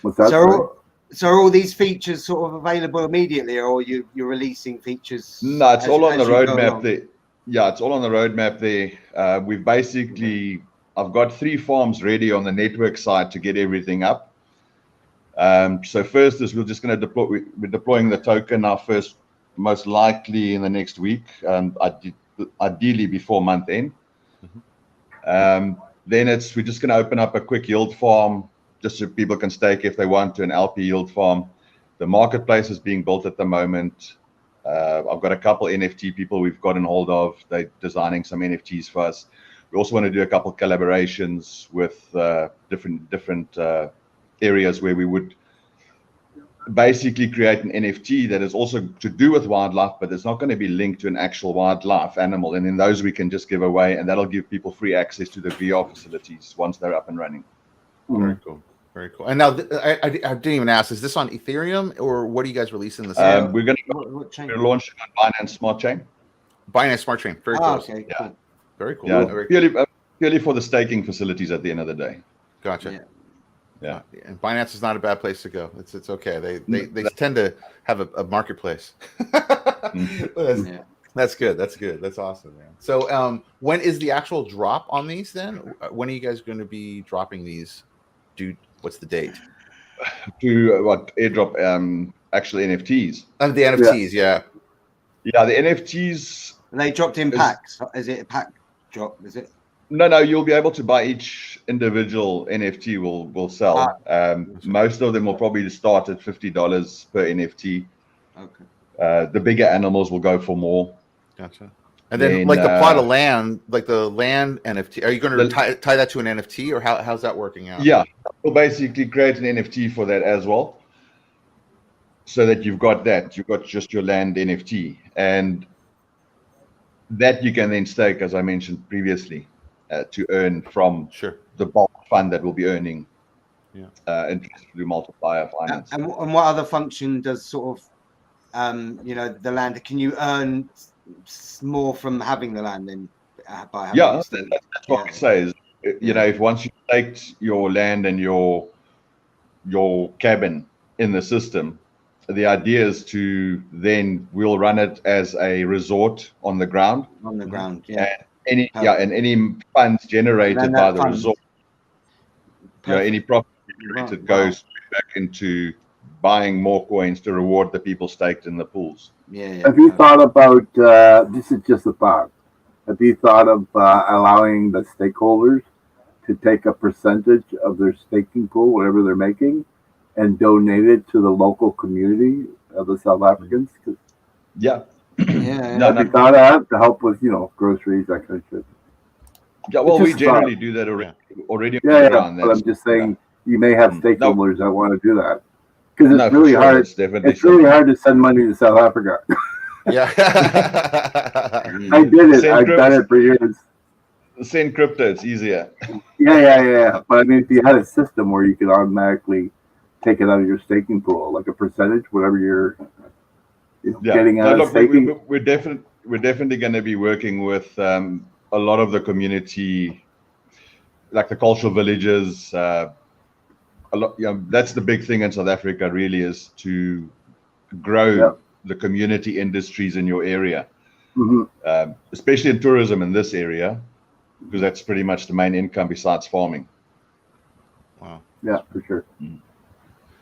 Speaker 6: What's that?
Speaker 7: So are all these features sort of available immediately, or you're releasing features?
Speaker 5: No, it's all on the roadmap there. Yeah, it's all on the roadmap there. We've basically, I've got 3 farms ready on the network side to get everything up. So first is we're just going to deploy. We're deploying the token now first, most likely in the next week, ideally before month end. Then we're just going to open up a quick yield farm, just so people can stake if they want to, an LP yield farm. The marketplace is being built at the moment. I've got a couple NFT people we've gotten hold of. They're designing some NFTs for us. We also want to do a couple collaborations with different areas where we would basically create an NFT that is also to do with wildlife, but it's not going to be linked to an actual wildlife animal. And then those we can just give away, and that'll give people free access to the VR facilities once they're up and running.
Speaker 1: Very cool. Very cool. And now I didn't even ask, is this on Ethereum or what are you guys releasing this?
Speaker 5: We're going to launch on Binance Smart Chain.
Speaker 1: Binance Smart Chain. Very cool.
Speaker 7: Okay,
Speaker 5: yeah.
Speaker 7: Cool.
Speaker 1: Very cool.
Speaker 5: Yeah, purely for the staking facilities at the end of the day.
Speaker 1: Gotcha.
Speaker 5: Yeah.
Speaker 1: And Binance is not a bad place to go. It's okay. They tend to have a marketplace. That's good. That's awesome, man. So when is the actual drop on these then? When are you guys going to be dropping these? Dude, what's the date?
Speaker 5: To what airdrop? Actually, NFTs.
Speaker 1: The NFTs, yeah.
Speaker 5: Yeah, the NFTs.
Speaker 7: They dropped in packs. Is it a pack drop? Is it?
Speaker 5: No. You'll be able to buy each individual NFT. Will sell. Most of them will probably start at $50 per NFT.
Speaker 7: Okay.
Speaker 5: The bigger animals will go for more.
Speaker 1: Gotcha. And then, like the plot of land, like the land NFT, are you going to tie that to an NFT, or how's that working out?
Speaker 5: Yeah, we'll basically create an NFT for that as well, so that you've got just your land NFT, and that you can then stake, as I mentioned previously, to earn from the bulk fund that will be earning interest through multiplier finance.
Speaker 7: And what other function does sort of, the land? Can you earn more from having the land than by having
Speaker 5: that's what I say is, if once you staked your land and your cabin in the system, the idea is to then we'll run it as a resort on the ground. And any funds generated by the resort, any profit generated goes back into buying more coins to reward the people staked in the pools.
Speaker 6: Have you thought about, this is just a thought, have you thought of allowing the stakeholders to take a percentage of their staking pool, whatever they're making, and donate it to the local community of the South Africans.
Speaker 5: Yeah.
Speaker 7: Yeah.
Speaker 5: No,
Speaker 6: Have you thought of that to help with, groceries, that kind of shit?
Speaker 5: Yeah, well,
Speaker 6: It's
Speaker 5: we
Speaker 6: just
Speaker 5: generally do that already on
Speaker 6: Yeah,
Speaker 5: the ground.
Speaker 6: but I'm just saying you may have stakeholders that want to do that because
Speaker 5: No,
Speaker 6: it's
Speaker 5: for
Speaker 6: really
Speaker 5: sure,
Speaker 6: hard.
Speaker 5: that's definitely
Speaker 6: It's really hard to send money to South Africa.
Speaker 1: Yeah.
Speaker 6: I did it.
Speaker 5: Send
Speaker 6: I've done it for years.
Speaker 5: Send crypto, it's easier.
Speaker 6: Yeah. But I mean, if you had a system where you could automatically take it out of your staking pool, like a percentage, whatever you're getting out of staking.
Speaker 5: We're definitely going to be working with a lot of the community, like the cultural villages. That's the big thing in South Africa, really, is to grow the community industries in your area, especially in tourism in this area, because that's pretty much the main income besides farming.
Speaker 1: Wow.
Speaker 6: Yeah, for sure.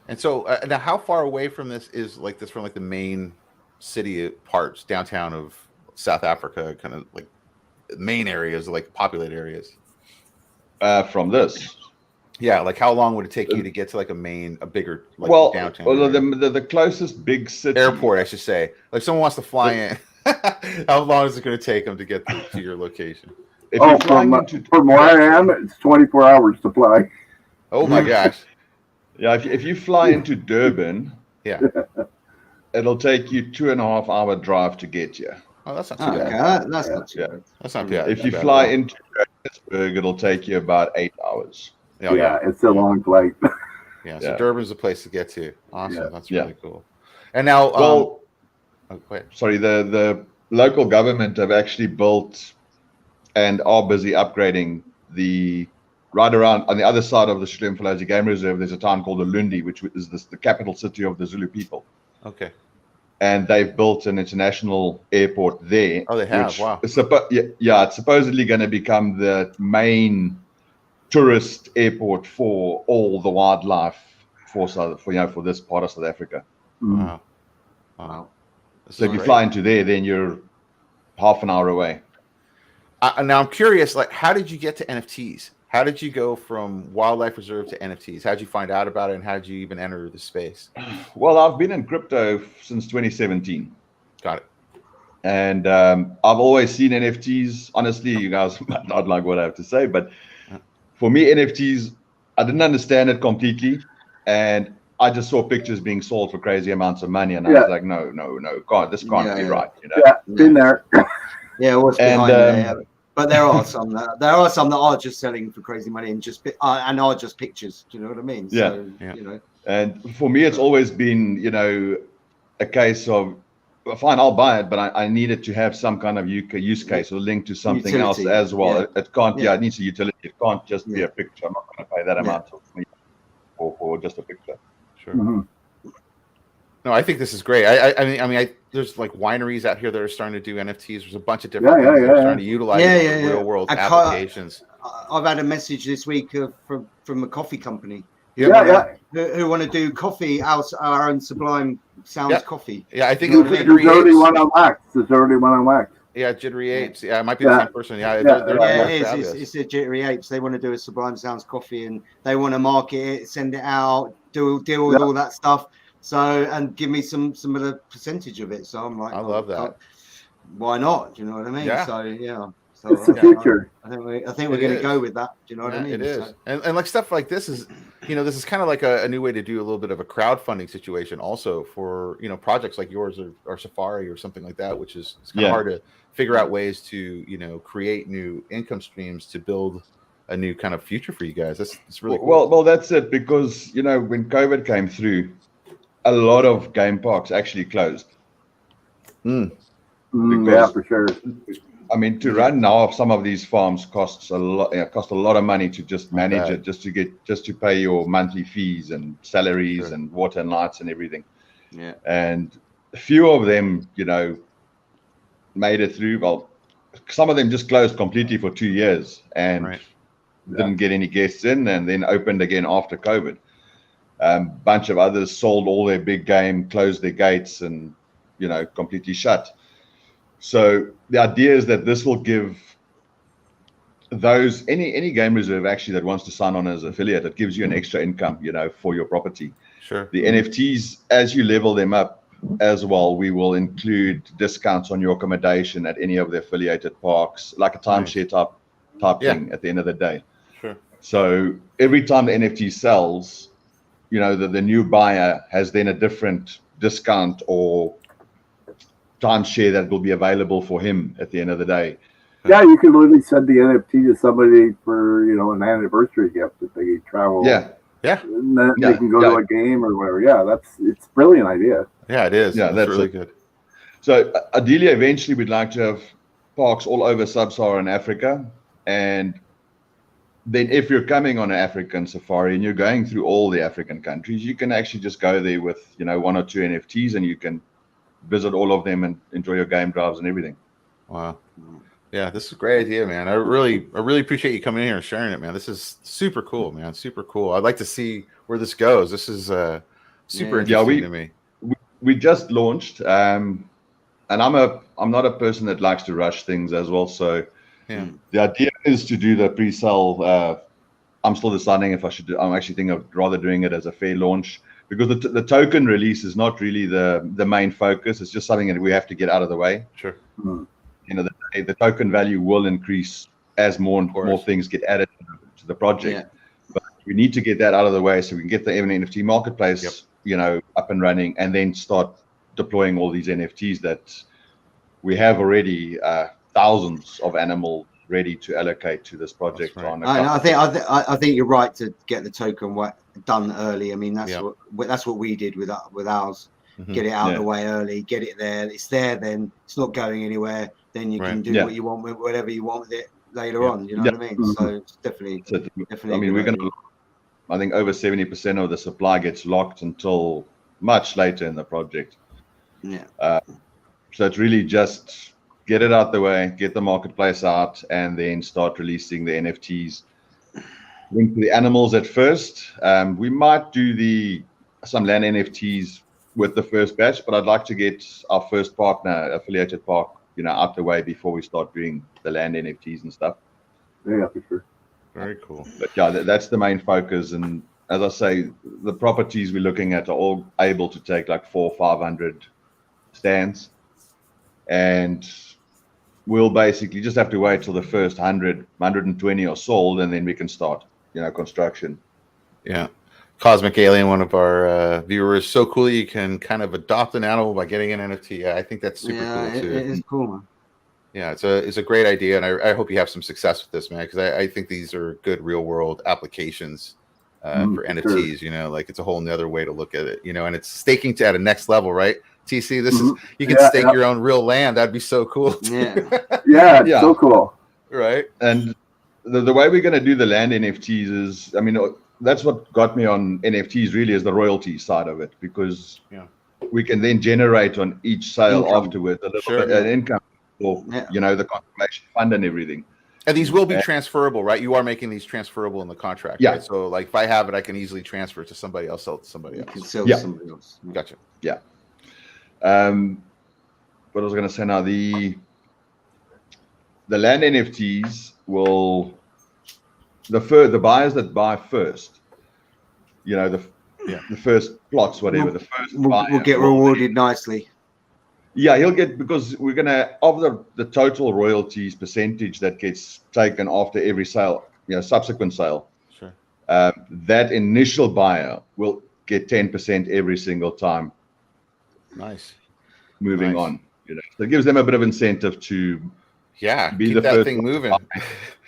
Speaker 1: And so now how far away from this is from like the main city parts, downtown of South Africa, kind of like main areas, like populated areas?
Speaker 5: From this?
Speaker 1: Yeah, like how long would it take you to get to like a bigger downtown?
Speaker 5: Well, the closest big city
Speaker 1: airport, I should say. Like someone wants to fly in, how long is it going to take them to get to your location?
Speaker 6: From where I am, it's 24 hours to fly.
Speaker 1: Oh my gosh!
Speaker 5: Yeah, if you fly into Durban, it'll take you 2.5 hour drive to get here.
Speaker 1: Oh, that's not too bad.
Speaker 7: That's not too bad.
Speaker 1: That's not bad.
Speaker 5: If you fly into Johannesburg, it'll take you about 8 hours.
Speaker 6: It's a long flight.
Speaker 1: So Durban's a place to get to. Awesome. That's really cool. And now,
Speaker 5: go ahead.
Speaker 1: Sorry,
Speaker 5: the local government have actually built and are busy upgrading right around on the other side of the Schlemflozi Game Reserve. There's a town called Ulundi, which is the capital city of the Zulu people.
Speaker 1: Okay.
Speaker 5: And they've built an international airport there.
Speaker 1: Oh, they have. Wow.
Speaker 5: It's supposedly going to become the main tourist airport for all the wildlife for this part of South Africa.
Speaker 1: Wow.
Speaker 5: So if you fly into there, then you're half an hour away.
Speaker 1: Now I'm curious, like, how did you get to NFTs? How did you go from wildlife reserve to NFTs? How did you find out about it, and how did you even enter the space?
Speaker 5: Well, I've been in crypto since 2017.
Speaker 1: Got it.
Speaker 5: And I've always seen NFTs. Honestly, you guys might not like what I have to say, but for me, NFTs, I didn't understand it completely, and I just saw pictures being sold for crazy amounts of money, and I was like, no, God, this can't be right.
Speaker 6: Been there.
Speaker 7: What's behind there? But there are some that are just selling for crazy money and are just pictures. Do you know what I mean?
Speaker 5: Yeah.
Speaker 7: So,
Speaker 5: And for me, it's always been, a case of, fine, I'll buy it, but I need it to have some kind of use case or link to something else as well. It can't. It needs a utility. It can't just be a picture. I'm not going to pay that amount for just a picture.
Speaker 1: Sure. Mm-hmm. No, I think this is great. I mean, there's like wineries out here that are starting to do NFTs. There's a bunch of different things that are starting to utilize real world applications.
Speaker 7: I've had a message this week from a coffee company. Who want to do coffee, our own Sublime Sounds coffee.
Speaker 1: Yeah, I think
Speaker 6: there's already one on wax.
Speaker 1: Yeah, Jittery Apes. Yeah, it might be the same person.
Speaker 7: It's a Jittery Apes. They want to do a Sublime Sounds coffee, and they want to market it, send it out, deal with all that stuff. So, and give me some of the percentage of it. So I'm like,
Speaker 1: I love that.
Speaker 7: Why not? Do you know what I mean?
Speaker 1: Yeah.
Speaker 7: So
Speaker 6: it's the future.
Speaker 7: I think we're going to go with that. Do you know what I mean?
Speaker 1: It is. And like stuff like this is, this is kind of like a new way to do a little bit of a crowdfunding situation also for, projects like yours or Safari or something like that, which is it's kind of hard to figure out ways to, create new income streams to build a new kind of future for you guys. It's really cool.
Speaker 5: Well, that's it, because, when COVID came through, a lot of game parks actually closed.
Speaker 6: Yeah, for sure.
Speaker 5: I mean, to run now some of these farms costs a lot. Cost a lot of money to just manage it, just to pay your monthly fees and salaries and water and lights and everything.
Speaker 7: Yeah.
Speaker 5: And a few of them, made it through. Well, some of them just closed completely for 2 years and didn't get any guests in, and then opened again after COVID. Bunch of others sold all their big game, closed their gates, and completely shut. So the idea is that this will give those any game reserve actually that wants to sign on as affiliate, it gives you an extra income, for your property.
Speaker 1: Sure.
Speaker 5: The NFTs, as you level them up as well, we will include discounts on your accommodation at any of the affiliated parks, like a timeshare type thing at the end of the day.
Speaker 1: Sure.
Speaker 5: So every time the NFT sells, the new buyer has then a different discount or timeshare that will be available for him at the end of the day.
Speaker 6: Yeah, you can literally send the NFT to somebody for an anniversary gift if they travel.
Speaker 5: Yeah.
Speaker 6: And then they can go to a game or whatever. Yeah, it's a brilliant idea.
Speaker 1: Yeah, it is.
Speaker 5: Yeah, that's
Speaker 1: really good.
Speaker 5: So ideally, eventually, we'd like to have parks all over sub-Saharan Africa. And then if you're coming on an African safari and you're going through all the African countries, you can actually just go there with, 1 or 2 NFTs and you can visit all of them and enjoy your game drives and everything.
Speaker 1: Wow. Yeah, this is a great idea, man. I really appreciate you coming in here and sharing it, man. This is super cool, man. Super cool. I'd like to see where this goes. This is super interesting to me.
Speaker 5: We just launched, and I'm not a person that likes to rush things as well. So the idea is to do the pre-sale. I'm still deciding if I should I'm actually thinking of rather doing it as a fair launch, because the token release is not really the main focus. It's just something that we have to get out of the way.
Speaker 1: Sure.
Speaker 5: The token value will increase as more and more things get added to the project. But we need to get that out of the way so we can get the NFT marketplace, up and running, and then start deploying all these NFTs that we have already thousands of animals ready to allocate to this project.
Speaker 1: Right.
Speaker 7: I think you're right to get the token done early. I mean, that's what we did with ours. Get it out of the way early, get it there. It's there, then it's not going anywhere. Then you can do what you want with whatever you want with it later on. You know what I mean? So it's definitely.
Speaker 5: I mean, I think over 70% of the supply gets locked until much later in the project.
Speaker 7: Yeah.
Speaker 5: So it's really just get it out the way, get the marketplace out, and then start releasing the NFTs. Link to the animals at first. We might do some land NFTs with the first batch, but I'd like to get our first partner, affiliated park, out the way before we start doing the land NFTs and stuff.
Speaker 6: Yeah, for sure.
Speaker 1: Very cool.
Speaker 5: But that's the main focus. And as I say, the properties we're looking at are all able to take like 400 or 500 stands. And we'll basically just have to wait till the first 120 are sold, and then we can start, construction.
Speaker 1: Yeah. Cosmic Alien, one of our viewers, so cool that you can kind of adopt an animal by getting an NFT. Yeah, I think that's super cool too.
Speaker 7: It is cool, man.
Speaker 1: Yeah, it's a great idea, and I hope you have some success with this, man, because I think these are good real world applications for NFTs.
Speaker 6: Sure.
Speaker 1: Like it's a whole nother way to look at it. And it's staking at a next level, right? TC, this is you can stake your own real land. That'd be so cool.
Speaker 7: Too.
Speaker 6: Yeah, so cool.
Speaker 1: Right.
Speaker 5: And the way we're going to do the land NFTs is, that's what got me on NFTs really, is the royalty side of it, because we can then generate on each sale afterwards a little bit of income for the conservation fund and everything.
Speaker 1: And these will be transferable, right? You are making these transferable in the contract, right? So like if I have it, I can easily transfer it to somebody else, sell it to somebody else.
Speaker 7: You can sell to somebody else.
Speaker 1: Gotcha.
Speaker 5: Yeah. What I was going to say now, the land NFTs will, the buyers that buy first, the first plots, whatever, the first
Speaker 7: we'll get rewarded nicely.
Speaker 5: Yeah, he'll get, because we're going to, of the total royalties percentage that gets taken after every sale, subsequent sale.
Speaker 1: Sure.
Speaker 5: That initial buyer will get 10% every single time.
Speaker 1: Nice.
Speaker 5: Moving on, so it gives them a bit of incentive to be
Speaker 1: keep
Speaker 5: the
Speaker 1: that
Speaker 5: first
Speaker 1: thing moving.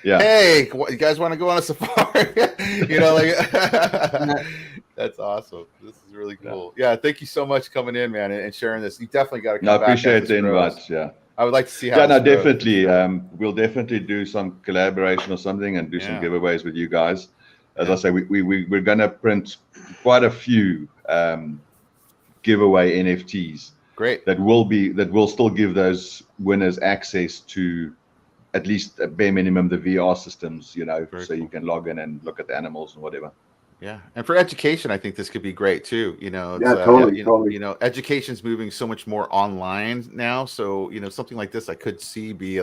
Speaker 5: Yeah.
Speaker 1: Hey, you guys want to go on a safari? That's awesome. This is really cool. Yeah, thank you so much coming in, man, and sharing this. You definitely got to come back.
Speaker 5: I appreciate the invite. Yeah,
Speaker 1: I would like to see how.
Speaker 5: Definitely. We'll definitely do some collaboration or something and do some giveaways with you guys. As I say, we're going to print quite a few giveaway NFTs.
Speaker 1: Great.
Speaker 5: That will still give those winners access to at least a bare minimum the VR systems,
Speaker 1: Very
Speaker 5: so you can log in and look at the animals and whatever.
Speaker 1: Yeah, and for education, I think this could be great too.
Speaker 6: Totally.
Speaker 1: Education's moving so much more online now, so something like this I could see be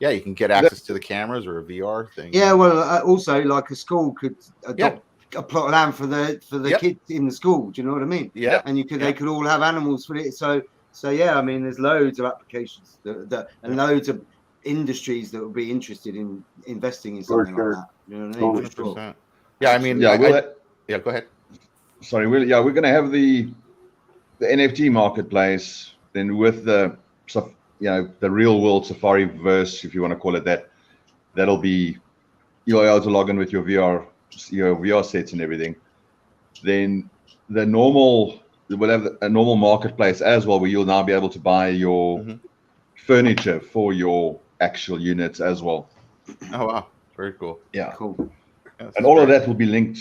Speaker 1: Yeah, you can get access to the cameras or a VR thing.
Speaker 7: Yeah, well, also like a school could adopt a plot of land for the kids in the school. Do you know what I mean?
Speaker 1: Yeah.
Speaker 7: And they could all have animals for it. So yeah, I mean, there's loads of applications and loads of industries that would be interested in investing in something like that. You know what I mean?
Speaker 1: 100%. Yeah, I mean,
Speaker 5: yeah,
Speaker 1: go ahead.
Speaker 5: Sorry, we're going to have the NFT marketplace, then with the real world Safari verse, if you want to call it that. That'll be you'll be able to log in with your VR sets and everything. Then we'll have a normal marketplace as well, where you'll now be able to buy your furniture for your actual units as well.
Speaker 1: Oh wow, very cool.
Speaker 5: Yeah,
Speaker 7: cool.
Speaker 5: Yeah, and all of that will be linked.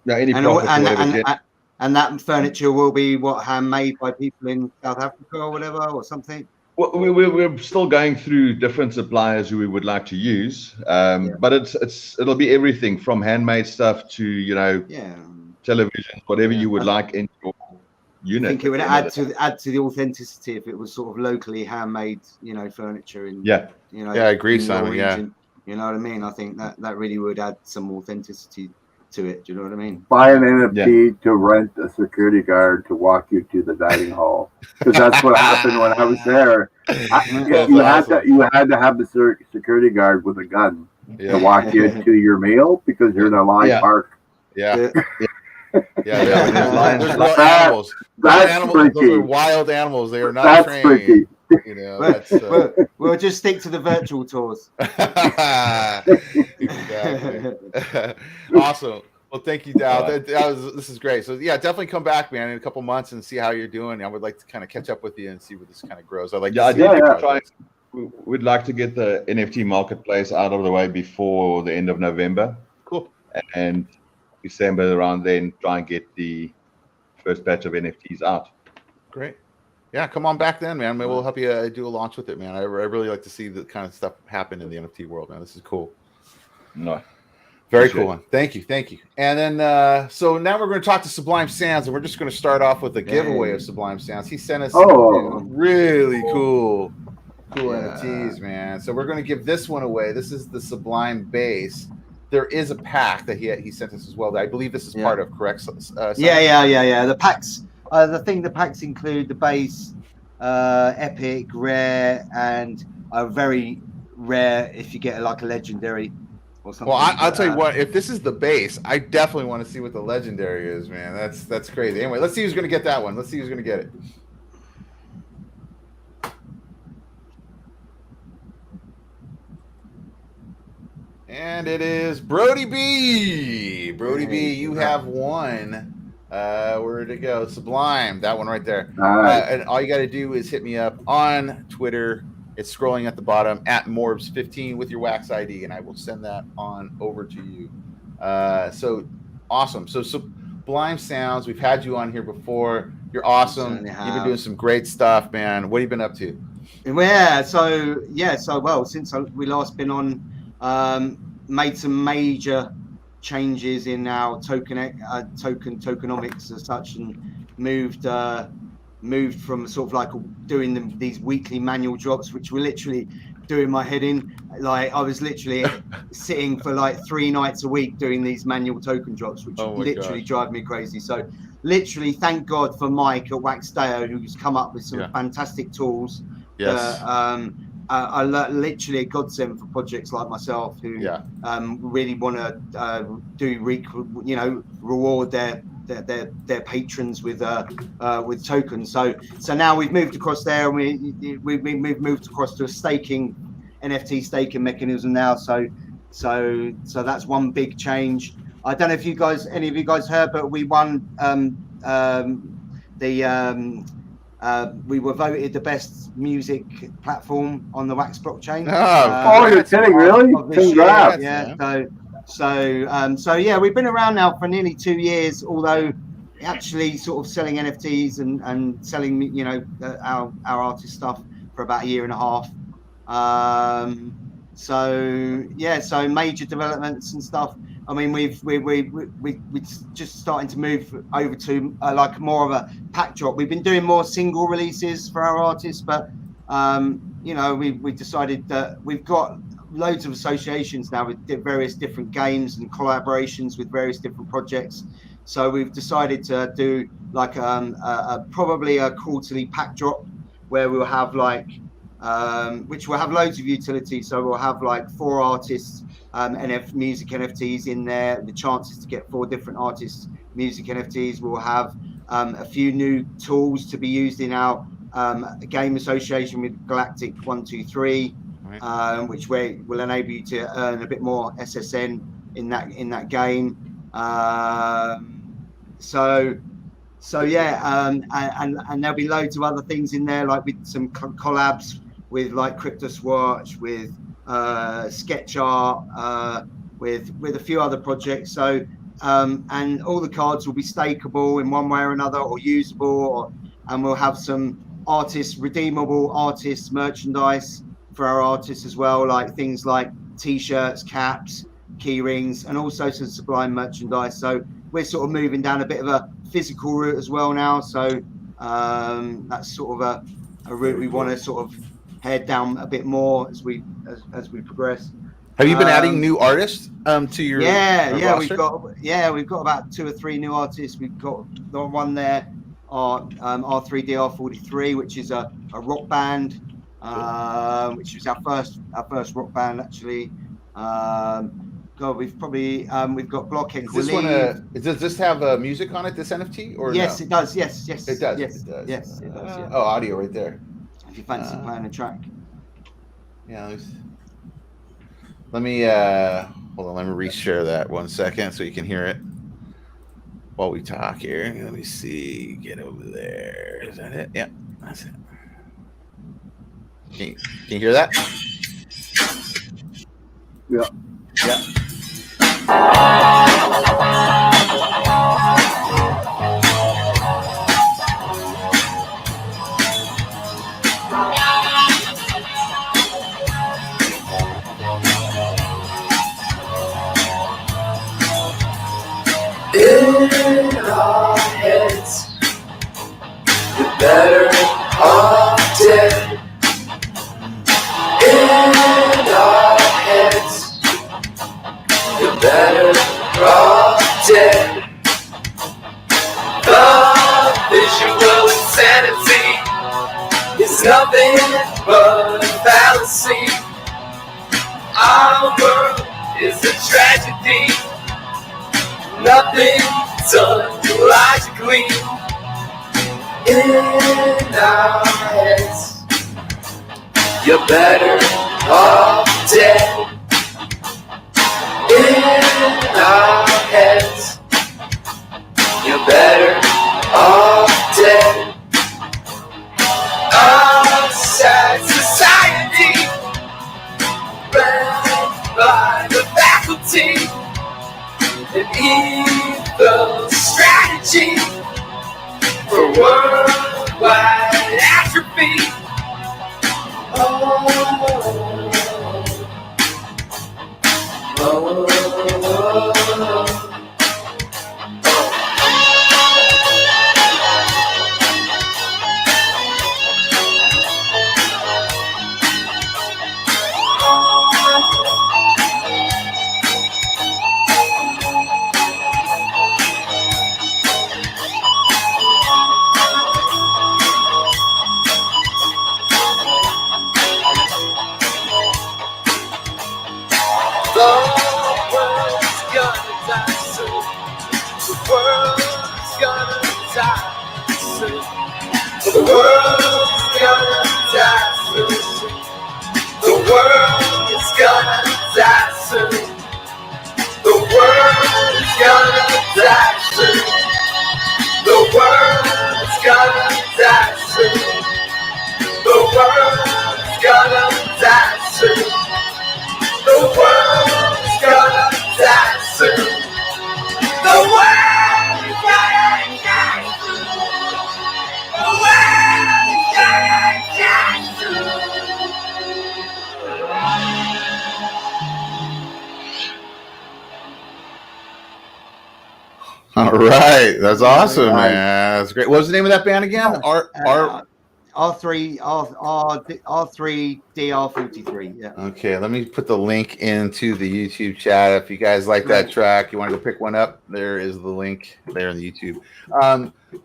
Speaker 5: Yeah, any profit
Speaker 7: and that furniture will be handmade by people in South Africa or whatever, or something.
Speaker 5: Well, we're still going through different suppliers who we would like to use, but it'll be everything from handmade stuff to televisions, whatever you would like in your unit.
Speaker 7: I think it would add to the authenticity if it was sort of locally handmade, furniture.
Speaker 1: I agree, Simon. Yeah,
Speaker 7: you know what I mean. I think that really would add some authenticity to it. Do you know what I mean?
Speaker 6: Buy an NFT to rent a security guard to walk you to the dining hall, because that's what happened when I was there. You had to have the security guard with a gun to walk you to your meal because you're in a live park.
Speaker 1: There's wild animals. Those are wild animals. They are not trained.
Speaker 6: Freaky.
Speaker 7: We'll just stick to the virtual tours.
Speaker 1: Exactly. Awesome. Well, thank you, Dow. This is great. So yeah, definitely come back, man, in a couple months and see how you're doing. I would like to kind of catch up with you and see where this kind of grows.
Speaker 5: We'd like to get the NFT marketplace out of the way before the end of November.
Speaker 1: Cool.
Speaker 5: And December around then, try and get the first batch of NFTs out.
Speaker 1: Great. Yeah, come on back then, man. Maybe we'll help you do a launch with it, man. I really like to see the kind of stuff happen in the NFT world, man. This is cool.
Speaker 5: No.
Speaker 1: Very cool one. Thank you. And then, so now we're going to talk to Sublime Sounds, and we're just going to start off with a giveaway of Sublime Sounds. He sent us really cool NFTs, man. So we're going to give this one away. This is the Sublime base. There is a pack that he sent us as well that I believe this is part of, correct?
Speaker 7: Yeah. The packs. The packs include the base, epic, rare, and a very rare if you get like a legendary or something.
Speaker 1: Well, I'll tell you what, if this is the base, I definitely want to see what the legendary is, man. That's crazy. Anyway, let's see who's going to get that one. Let's see who's going to get it. And it is Brody B. Brody B, you have won. Where'd it go? Sublime, that one right there. And all you got to do is hit me up on Twitter. It's scrolling at the bottom at MORBS15 with your wax ID, and I will send that on over to you. So awesome. So Sublime Sounds, we've had you on here before. You're awesome. You've been doing some great stuff, man. What have you been up to?
Speaker 7: So since we last been on, made some major changes in our tokenomics as such, and moved from sort of like doing these weekly manual drops, which were literally doing my head in. Like I was literally sitting for like 3 nights a week doing these manual token drops, which literally drive me crazy. So literally, thank God for Mike at Waxdeo, who's come up with some fantastic tools.
Speaker 1: Yes.
Speaker 7: I literally a godsend for projects like myself who really want to reward their patrons with tokens. So now we've moved across there, and we've moved across to a NFT staking mechanism now. So that's one big change. I don't know if any of you guys heard, but we won we were voted the best music platform on the Wax blockchain.
Speaker 6: You're kidding, really? Congrats.
Speaker 7: So we've been around now for nearly 2 years, although actually sort of selling NFTs and selling, our artist stuff for about 1.5 years. So major developments and stuff. I mean, we're just starting to move over to like more of a pack drop. We've been doing more single releases for our artists, but you know, we decided that we've got loads of associations now with various different games and collaborations with various different projects. So we've decided to do like probably a quarterly pack drop where we'll have like which will have loads of utility. So we'll have like 4 artists music NFTs in there, the chances to get 4 different artists music NFTs. We'll have a few new tools to be used in our game association with Galactic 123, right. Which will enable you to earn a bit more SSN in that game. So yeah, and there'll be loads of other things in there, like with some collabs with like CryptoSwatch, with sketch art, with a few other projects. So and all the cards will be stakeable in one way or another, or usable, and we'll have some redeemable artist merchandise for our artists as well, like things like t-shirts, caps, key rings, and also some Sublime merchandise. So we're sort of moving down a bit of a physical route as well now. So that's sort of a route we want to sort of head down a bit more as we progress.
Speaker 1: Have you been adding new artists to your
Speaker 7: roster? We've got about 2 or 3 new artists. We've got the one there, R3DR43, which is a rock band, which was our first rock band actually. We've got Blockhead.
Speaker 1: Does this have music on it? This NFT or
Speaker 7: yes,
Speaker 1: no?
Speaker 7: It does. Yes,
Speaker 1: it does.
Speaker 7: Yes, it does. Yes.
Speaker 1: Oh, audio right there.
Speaker 7: If you fancy playing a track.
Speaker 1: Yeah. Let me hold on. Let me reshare that 1 second so you can hear it while we talk here. Let me see. Get over there. Is that it? Yeah, that's it. Can you hear that?
Speaker 6: Yeah.
Speaker 1: Yeah.
Speaker 8: In our heads, you're better off dead. In our heads, you're better off dead. The visual insanity is nothing but a fallacy. Our world is a tragedy. Nothing done logically. In our heads, you're better off dead. In our heads, you're better off dead. A sad society ran by the faculty. An evil strategy for worldwide atrophy.
Speaker 1: All right, that's awesome, man. That's great. What was the name of that band again?
Speaker 7: R3DR43. Yeah.
Speaker 1: Okay, let me put the link into the YouTube chat. If you guys like that track, you want to go pick one up, there is the link there in the YouTube.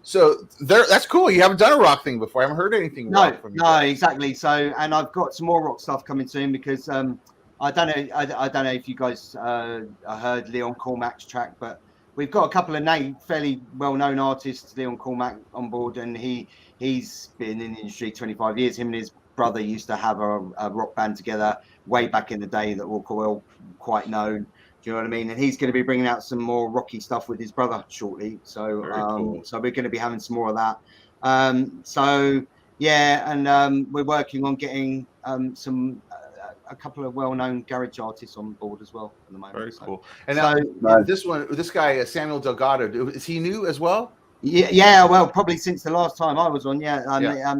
Speaker 1: So that's cool. You haven't done a rock thing before. I haven't heard anything rock from you.
Speaker 7: No, exactly. So, and I've got some more rock stuff coming soon because I don't know if you guys heard Leon Cormac's track, but we've got a couple of fairly well-known artists, Leon Cormac, on board, and he's been in the industry 25 years. Him and his brother used to have a rock band together way back in the day that were quite known. Do you know what I mean? And he's going to be bringing out some more rocky stuff with his brother shortly. So,
Speaker 1: cool.
Speaker 7: So we're going to be having some more of that. So yeah, and we're working on getting a couple of well-known garage artists on board as well at the moment.
Speaker 1: Very cool. And now this guy Samuel Delgado, is he new as well?
Speaker 7: Yeah. Well, probably since the last time I was on.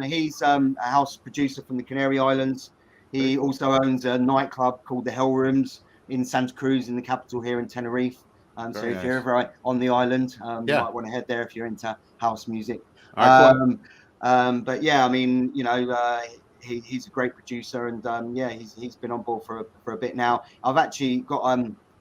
Speaker 7: He's a house producer from the Canary Islands. He also owns a nightclub called the Hell Rooms in Santa Cruz, in the capital here in Tenerife. So if you're ever on the island, you might want to head there if you're into house music. Cool. But yeah, I mean, you know, he's a great producer, and he's been on board for a bit now. I've actually got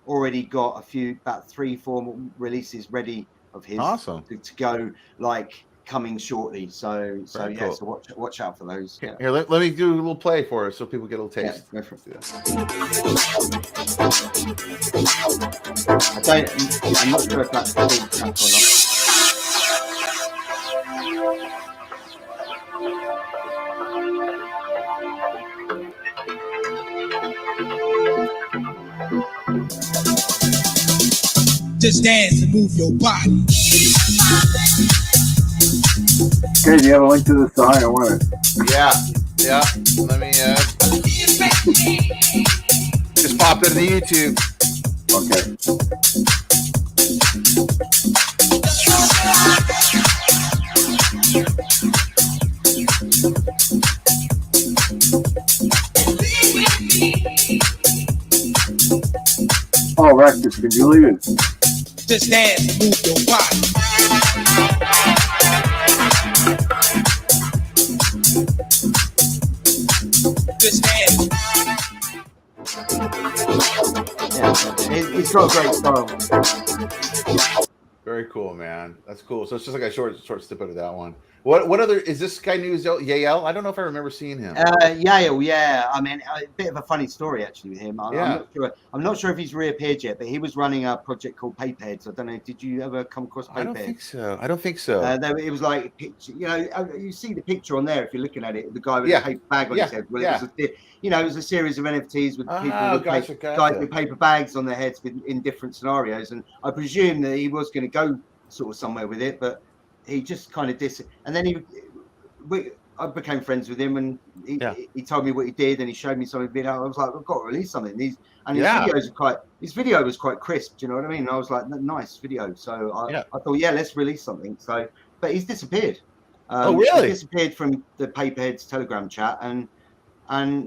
Speaker 7: already got about 3-4 releases ready of his.
Speaker 1: Awesome.
Speaker 7: to go, like, coming shortly. So
Speaker 1: cool.
Speaker 7: So watch out for those. Yeah.
Speaker 1: Here, let me do a little play for us so people get a little taste.
Speaker 7: Yeah, go for it. I'm not sure if that's the full track or not.
Speaker 8: Just dance and move your body.
Speaker 6: Okay, do you have a link to the song? I want it.
Speaker 1: Yeah. Let me just pop it in the YouTube.
Speaker 6: Okay. Oh, Rectus, can you leave it?
Speaker 8: Just dance and move your body. Just dance.
Speaker 7: Yeah, he's got a great style.
Speaker 1: Very cool, man. That's cool. So it's just like a short snippet of that one. What other is this guy new? Yael? I don't know if I remember seeing him.
Speaker 7: Yael, yeah. I mean, a bit of a funny story actually with him. I'm not sure if he's reappeared yet, but he was running a project called Paperheads. I don't know. Did you ever come across Paperheads?
Speaker 1: I don't think so.
Speaker 7: It was like a picture. You know, you see the picture on there if you're looking at it. The guy with a paper bag on his head. Well, it was a series of NFTs with people with guys with paper bags on their heads in different scenarios. And I presume that he was going to go sort of somewhere with it, but he just kind of and then I became friends with him, and he told me what he did, and he showed me some video. I was like, I've got to release something. His video was quite crisp. Do you know what I mean? And I was like, nice video. So I thought, let's release something. So, but he's disappeared.
Speaker 1: Really?
Speaker 7: He disappeared from the Paperheads Telegram chat, and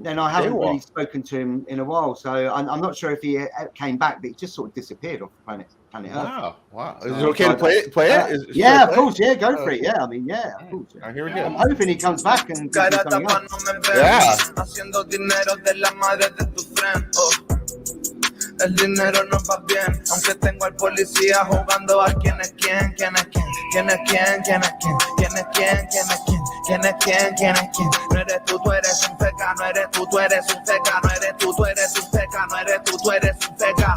Speaker 7: then I haven't really spoken to him in a while. So I'm not sure if he came back, but he just sort of disappeared off the planet Earth.
Speaker 1: Wow. Is it okay to play it?
Speaker 7: Yeah, of course. Yeah, go for it. Yeah, I mean, yeah, of course.
Speaker 1: All right, here we go.
Speaker 7: I'm hoping he comes back and gives me something else.
Speaker 8: Haciendo dinero de la madre de tu friend. El dinero no va bien, aunque tengo al policía jugando a quién es quién, quién es quién, quién es quién, quién es quién, quién es quién, quién es quién, quién es quién, quién es quién. No eres tú, tú eres un feca, no eres tú, tú eres un feca, no eres tú, tú eres un feca, no eres tú, tú eres un feca.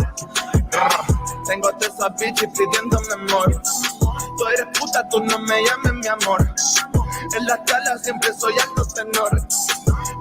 Speaker 8: Tengo a todas esas bitches pidiéndome amor. Tú eres puta, tú no me llames mi amor. En la escala siempre soy alto tenor.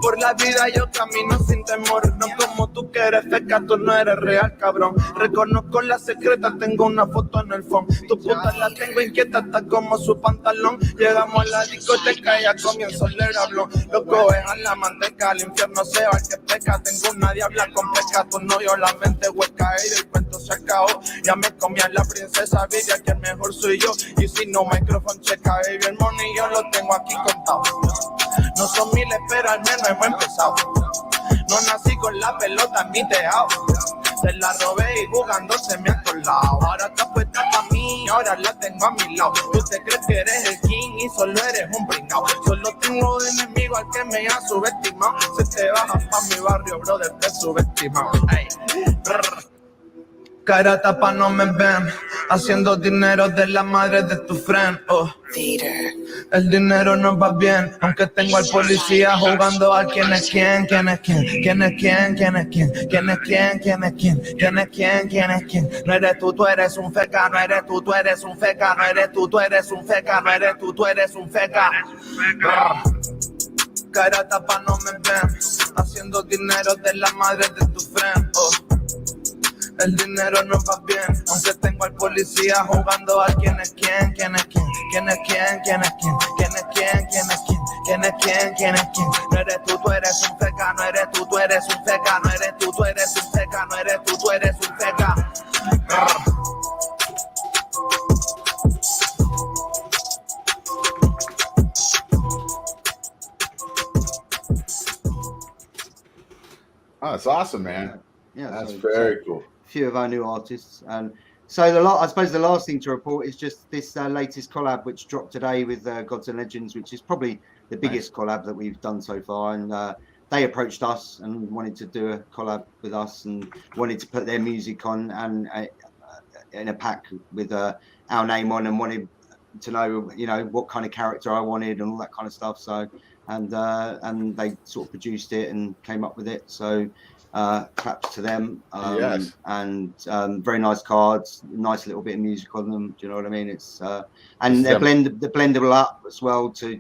Speaker 8: Por la vida yo camino sin temor. No como tú que eres feca, tú no eres real, cabrón. Reconozco la secreta, tengo una foto en el phone. Tu puta la tengo inquieta, está como su pantalón. Llegamos a la discoteca y ya comienzo el hablón. Loco es a la manteca, al infierno se va el que peca. Tengo una diabla con peca, tu novio la mente hueca. Y el cuento se acabó, ya me comí a la princesa Villa, que el mejor soy yo. Y si no, micrófono checa, baby, el money yo lo tengo aquí contado. No son miles, pero al menos hemos empezado. No nací con la pelota en mi tejado. Se la robé y jugándose me a todos lados. Ahora te apuestas pa' mí, ahora la tengo a mi lado. Tú te crees que eres el king y solo eres un brincao. Solo tengo de enemigo al que me ha subestimado. Se te baja pa' mi barrio, brother, te subestimado. Ey. Cara tapa no me ven, haciendo dinero de la madre de tu friend. El dinero no va bien, aunque tengo al policía jugando a quién es quién, quién es quién, quién es quién, quién es quién, quién es quién, quién es quién, quién es quién, quién es quién. No eres tú eres un feca, no eres tú eres un feca, no eres tú eres un feca, no eres tú eres un feca. Cara tapa no me ven, haciendo dinero de la madre de tu friend. El dinero no va bien, aunque tengo al policía jugando a quién es quién, quién es quién, quién es quién, quién es quién, quién es quién, quién es quién, quién es quién, quién es quién. No eres tú eres un feca, no eres tú eres un feca, no eres tú eres un feca, no eres tú eres un feca.
Speaker 1: Oh, that's awesome, man.
Speaker 7: Yeah,
Speaker 1: that's very cool.
Speaker 7: Few of our new artists, and so I suppose the last thing to report is just this latest collab which dropped today with Gods and Legends, which is probably the biggest collab that we've done so far. And they approached us and wanted to do a collab with us and wanted to put their music on and in a pack with our name on, and wanted to know, you know, what kind of character I wanted and all that kind of stuff. So and they sort of produced it and came up with it. So claps to them.
Speaker 1: Yes.
Speaker 7: And very nice cards, nice little bit of music on them. Do you know what I mean? It's and they're blendable up as well to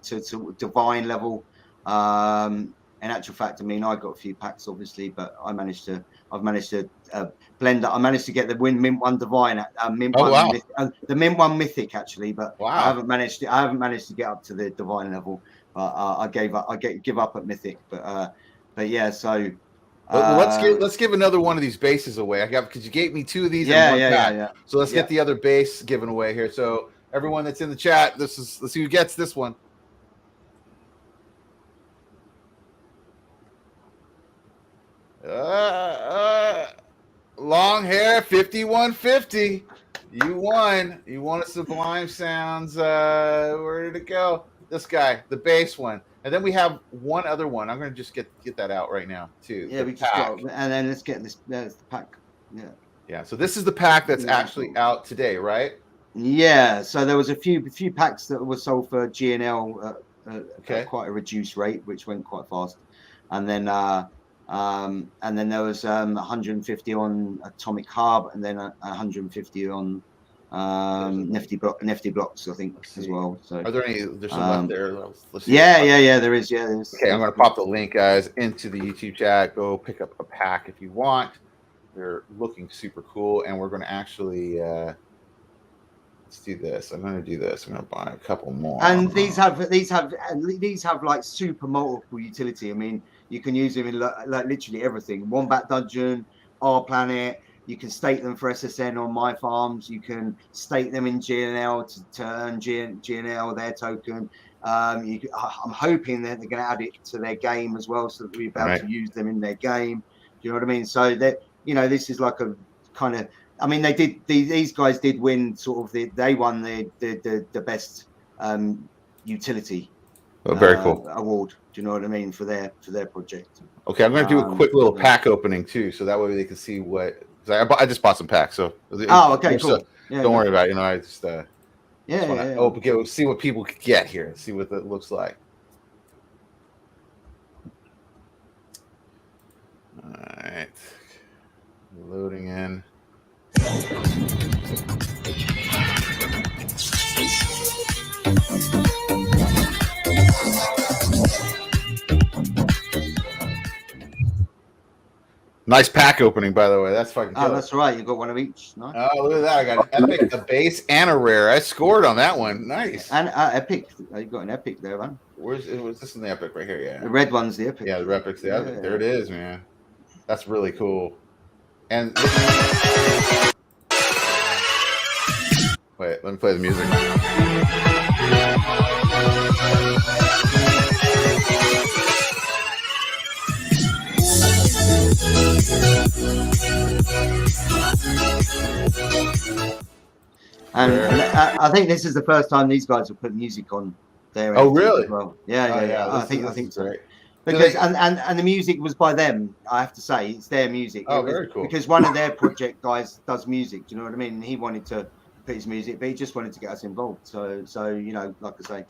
Speaker 7: divine level. In actual fact, I mean, I got a few packs obviously, but I've managed to blend up. I managed to get the Mint 1 Divine, Mint 1 the Mint 1 Mythic actually, but I haven't managed to get up to the Divine level. I give up at Mythic, but yeah. So
Speaker 1: let's give another one of these bases away. Because you gave me two of these. Yeah. So let's get the other base given away here. So everyone that's in the chat, let's see who gets this one. Long hair 5150. You won. You won a Sublime Sounds. Where did it go? This guy, the base one. And then we have one other one. I'm going to just get that out right now, too.
Speaker 7: Yeah, we just got, and then let's get this. There's the pack. Yeah.
Speaker 1: Yeah. So this is the pack that's actually out today, right?
Speaker 7: Yeah. So there was a few packs that were sold for GNL at quite a reduced rate, which went quite fast. And then there was 150 on Atomic Hub, and then 150 on Nifty Blocks, I think, as well. So
Speaker 1: are there any? There's some left there.
Speaker 7: Let's see. Yeah, there is. Yeah, there is.
Speaker 1: Okay, I'm gonna pop the link, guys, into the YouTube chat. Go pick up a pack if you want. They're looking super cool, and we're gonna actually let's do this. I'm gonna do this. I'm gonna buy a couple more.
Speaker 7: And these have like super multiple utility. I mean, you can use them in like literally everything. Wombat Dungeon, Our Planet. You can stake them for SSN on My Farms. You can stake them in GNL to earn GNL, their token. I'm hoping that they're going to add it to their game as well, so that we'll be able to use them in their game. Do you know what I mean? So that, you know, this is like a kind of. I mean, they did. These guys did win sort of. They won the best utility.
Speaker 1: Oh, very cool
Speaker 7: award. Do you know what I mean for their project?
Speaker 1: Okay, I'm going to do a quick little pack opening too, so that way they can see what. I just bought some packs, so
Speaker 7: okay, cool.
Speaker 1: So don't worry about it. You know, I just open, see what people could get here, see what it looks like. All right, loading in. Nice pack opening, by the way. That's fucking cool.
Speaker 7: Oh, that's right. You got one of each. Nice.
Speaker 1: Oh, look at that. I got an epic, a base, and a rare. I scored on that one. Nice.
Speaker 7: And epic. You got an epic there, man.
Speaker 1: Was this in the epic right here? Yeah.
Speaker 7: The red one's the epic.
Speaker 1: Yeah, the epic's the epic. There it is, man. That's really cool. And wait, let me play the music.
Speaker 7: And I think this is the first time these guys have put music on their
Speaker 1: Oh,
Speaker 7: NFTs
Speaker 1: really?
Speaker 7: as well. Yeah. I think so.
Speaker 1: Great.
Speaker 7: Because and the music was by them. I have to say, it's their music.
Speaker 1: Oh, very cool.
Speaker 7: Because one of their project guys does music. Do you know what I mean? And he wanted to put his music, but he just wanted to get us involved. So you know, like I say,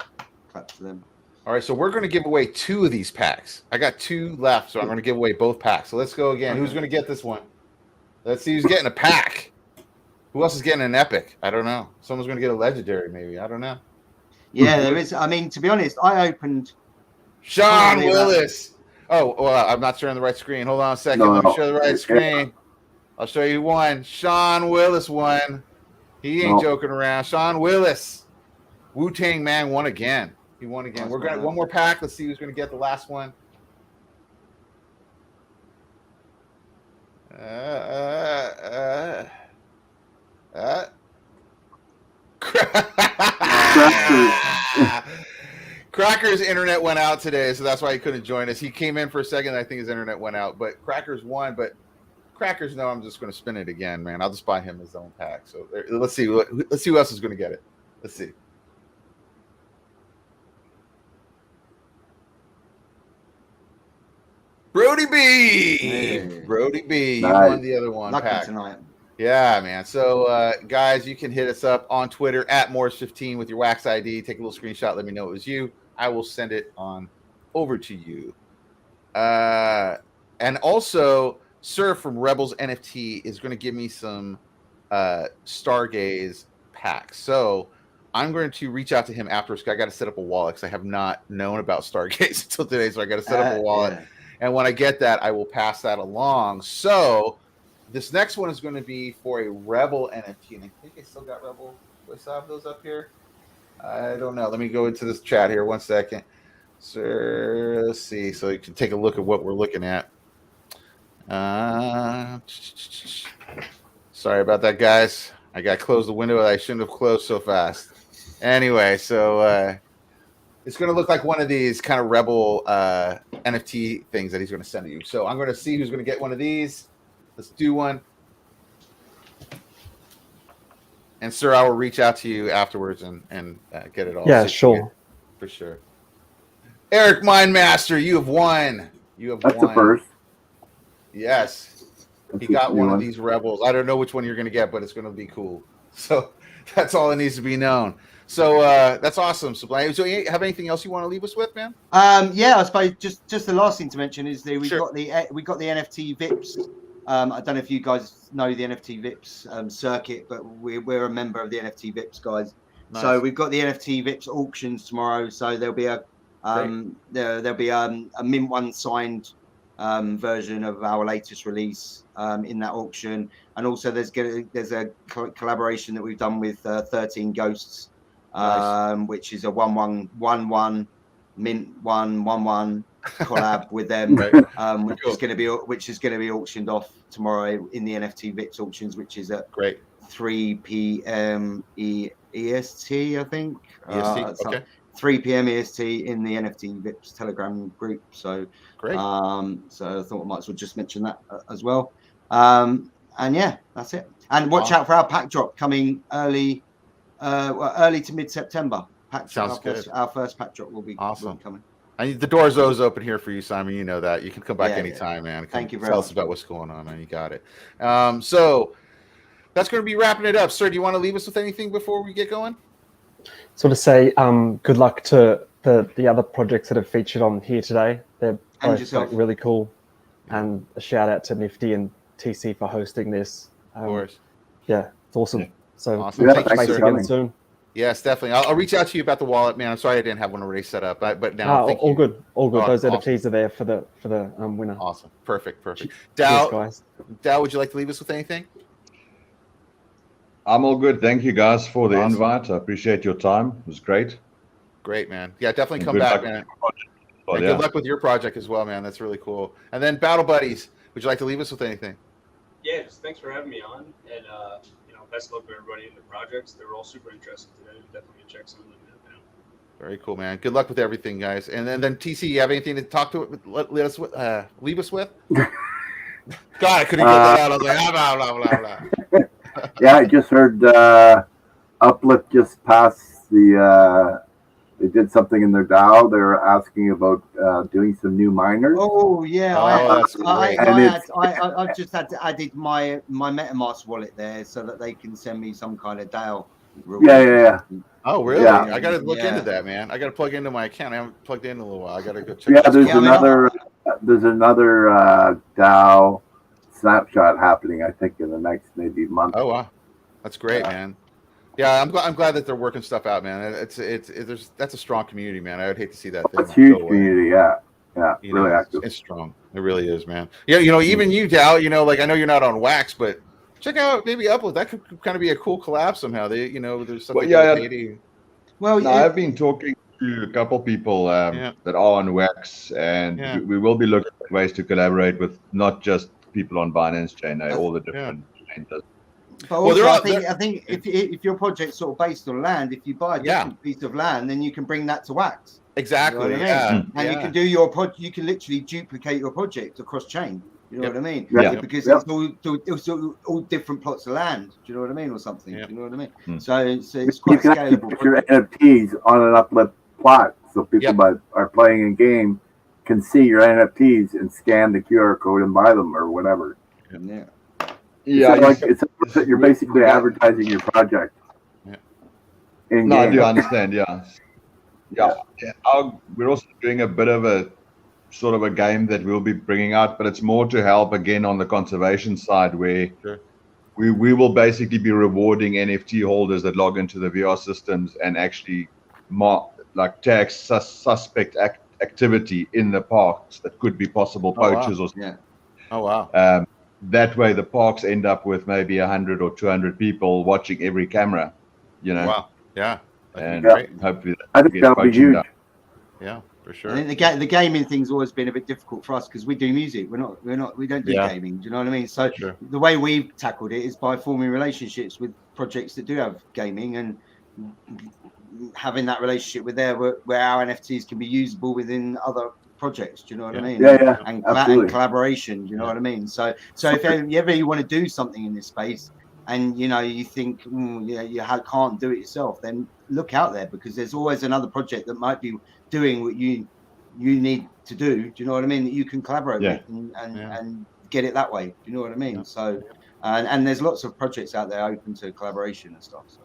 Speaker 7: claps to them.
Speaker 1: All right, so we're going to give away 2 of these packs. I got 2 left, so I'm going to give away both packs. So let's go again. Who's going to get this one? Let's see who's getting a pack. Who else is getting an epic? I don't know. Someone's going to get a legendary, maybe. I don't know.
Speaker 7: Yeah, there is. I mean, to be honest, I opened.
Speaker 1: Sean Willis. Oh, well, I'm not showing the right screen. Hold on a second. Let me show the right screen. I'll show you one. Sean Willis won. He ain't joking around. Sean Willis. Wu-Tang Man won again. He won again. We're going to one more pack. Let's see who's going to get the last one. Cracker's internet went out today, so that's why he couldn't join us. He came in for a second, and I think his internet went out. But Cracker's won. But Crackers, no, I'm just going to spin it again, man. I'll just buy him his own pack. So let's see. Let's see who else is going to get it. Let's see. Brody B.
Speaker 7: Hey.
Speaker 1: Brody B. You
Speaker 6: Nice.
Speaker 1: won the other one.
Speaker 7: Lucky
Speaker 1: Pack.
Speaker 7: tonight.
Speaker 1: Yeah, man. So, guys, you can hit us up on Twitter at MORBS15 with your wax ID. Take a little screenshot. Let me know it was you. I will send it on over to you. And also, Sir from Rebels NFT is going to give me some Stargaze packs. So I'm going to reach out to him afterwards. I got to set up a wallet because I have not known about Stargaze until today. So I got to set up a wallet.
Speaker 7: Yeah.
Speaker 1: And when I get that, I will pass that along. So this next one is going to be for a Rebel NFT. And I think I still got Rebel. Do I still have those up here? I don't know. Let me go into this chat here. 1 second. So let's see. So you can take a look at what we're looking at. Sorry about that, guys. I got to close the window that I shouldn't have closed so fast. Anyway, so it's going to look like one of these kind of Rebel NFT things that he's going to send to you. So I'm going to see who's going to get one of these. Let's do one. And, sir, I will reach out to you afterwards and get it all.
Speaker 3: Yeah, sure.
Speaker 1: For sure. Eric Mindmaster, you have won.
Speaker 6: That's the first.
Speaker 1: Yes. He got one of these Rebels. I don't know which one you're going to get, but it's going to be cool. So that's all that needs to be known. So that's awesome, Sublime. So you have anything else you want to leave us with, man?
Speaker 7: Yeah, I suppose just the last thing to mention is that we got the NFT VIPs. I don't know if you guys know the NFT VIPs circuit, but we're a member of the NFT VIPs, guys. Nice. So we've got the NFT VIPs auctions tomorrow. So there'll be a Mint One signed version of our latest release in that auction, and also there's a collaboration that we've done with 13 Ghosts, nice. Which is a 1-1-1-1 Mint 1-1-1 collab with them, which is going to be auctioned off tomorrow in the NFT VIPs auctions, which is at 3 p.m. EST, I think.
Speaker 1: EST, okay.
Speaker 7: 3 p.m. EST in the NFT VIPs Telegram group. So
Speaker 1: great.
Speaker 7: So I thought I might as well just mention that as well. And yeah, that's it. And watch out for our pack drop coming early to mid-September.
Speaker 1: Sounds good.
Speaker 7: Our first pack drop will be coming.
Speaker 1: The door's always open here for you, Simon. You know that. You can come back anytime, man.
Speaker 7: Thank you very
Speaker 1: much.
Speaker 7: Tell
Speaker 1: us about what's going on, man. You got it. So that's going to be wrapping it up. Sir, do you want to leave us with anything before we get going?
Speaker 3: So to say good luck to the other projects that have featured on here today. They're both really cool. And a shout out to Nifty and TC for hosting this.
Speaker 1: Of course.
Speaker 3: Yeah, it's awesome. So
Speaker 1: awesome.
Speaker 3: Thanks again soon.
Speaker 1: Yes, definitely. I'll reach out to you about the wallet, man. I'm sorry I didn't have one already set up, but now
Speaker 3: all good. Those NFTs are there for the winner.
Speaker 1: Awesome. Perfect.
Speaker 3: Dow, guys.
Speaker 1: Dow, would you like to leave us with anything?
Speaker 5: I'm all good. Thank you guys for the invite. I appreciate your time. It was great.
Speaker 1: Great, man. Yeah, definitely come back, man. Good luck with your project as well, man. That's really cool. And then Battle Buddies, would you like to leave us with anything?
Speaker 4: Yeah, just thanks for having me on, and best of luck to everybody in the projects. They were all super interested today. Definitely check some of them out.
Speaker 1: Very cool, man. Good luck with everything, guys. And then TC, you have anything to talk to? Leave us with? God, I couldn't get that out. I was like, blah, blah, blah, blah.
Speaker 6: Yeah, I just heard Uplift just passed the. They did something in their DAO. They were asking about doing some new miners.
Speaker 7: Oh yeah, I just added my MetaMask wallet there so that they can send me some kind of DAO.
Speaker 6: Yeah.
Speaker 1: Oh really?
Speaker 6: Yeah.
Speaker 1: I gotta look into that, man. I gotta plug into my account. I haven't plugged in a little while. I gotta go check.
Speaker 6: Yeah, there's another DAO snapshot happening. I think in the next maybe month.
Speaker 1: Oh wow, that's great, man. Yeah, I'm glad that they're working stuff out, man. That's a strong community, man. I would hate to see that thing.
Speaker 6: It's huge community, yeah, really active.
Speaker 1: It's strong. It really is, man. Yeah, even you, Dal. Like I know you're not on Wax, but check out maybe Uplift. That could kind of be a cool collab somehow. There's something.
Speaker 5: Well, I've been talking to a couple people that are on Wax, and we will be looking at ways to collaborate with not just people on Binance Chain, all the different chains.
Speaker 7: But also, I think if your project's sort of based on land, if you buy a different piece of land, then you can bring that to Wax.
Speaker 1: Exactly.
Speaker 7: You know what I mean? And you can do you can literally duplicate your project across chain. You know what I mean?
Speaker 6: Yeah.
Speaker 7: Because it's all different plots of land. Do you know what I mean, or something?
Speaker 1: Yeah.
Speaker 7: Do you know what I mean? So it's quite
Speaker 6: you can
Speaker 7: scalable.
Speaker 6: put your NFTs on an Uplift plot, so people that are playing a game can see your NFTs and scan the QR code and buy them or whatever.
Speaker 7: Yeah.
Speaker 6: Yeah, you're basically advertising your project.
Speaker 5: No, I do understand. Yeah. We're also doing a bit of a sort of a game that we'll be bringing out, but it's more to help again on the conservation side, where we will basically be rewarding NFT holders that log into the VR systems and actually tag suspect activity in the parks that could be possible poachers or something.
Speaker 1: Oh wow.
Speaker 5: That way, the parks end up with maybe 100 or 200 people watching every camera.
Speaker 1: Wow. Yeah.
Speaker 5: And hopefully,
Speaker 6: I think that'll be huge.
Speaker 1: Yeah, for sure.
Speaker 7: I think the gaming thing's always been a bit difficult for us because we do music. We don't do gaming. Do you know what I mean? So the way we've tackled it is by forming relationships with projects that do have gaming and having that relationship with where our NFTs can be usable within other projects. Do you know what I mean?
Speaker 6: Yeah.
Speaker 7: And collaboration. Do you know what I mean? So if ever you want to do something in this space and you think you can't do it yourself, then look out there because there's always another project that might be doing what you need to do. Do you know what I mean? That you can collaborate with and get it that way. Do you know what I mean? So and there's lots of projects out there open to collaboration and stuff. So.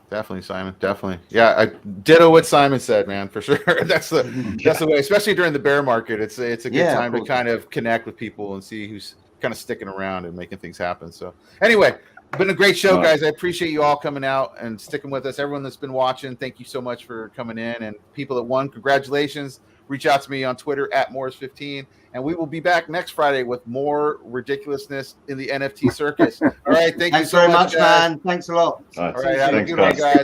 Speaker 1: Definitely, Simon. Definitely. Yeah, I ditto what Simon said, man, for sure. That's the way, especially during the bear market. It's a good time to kind of connect with people and see who's kind of sticking around and making things happen. So anyway, been a great show, guys. I appreciate you all coming out and sticking with us. Everyone that's been watching, thank you so much for coming in. And people that won, congratulations. Reach out to me on Twitter at MORBS15. And we will be back next Friday with more ridiculousness in the NFT circus. All right. Thank you so much,
Speaker 7: man. Thanks a lot.
Speaker 1: All right. Have a good one, guys.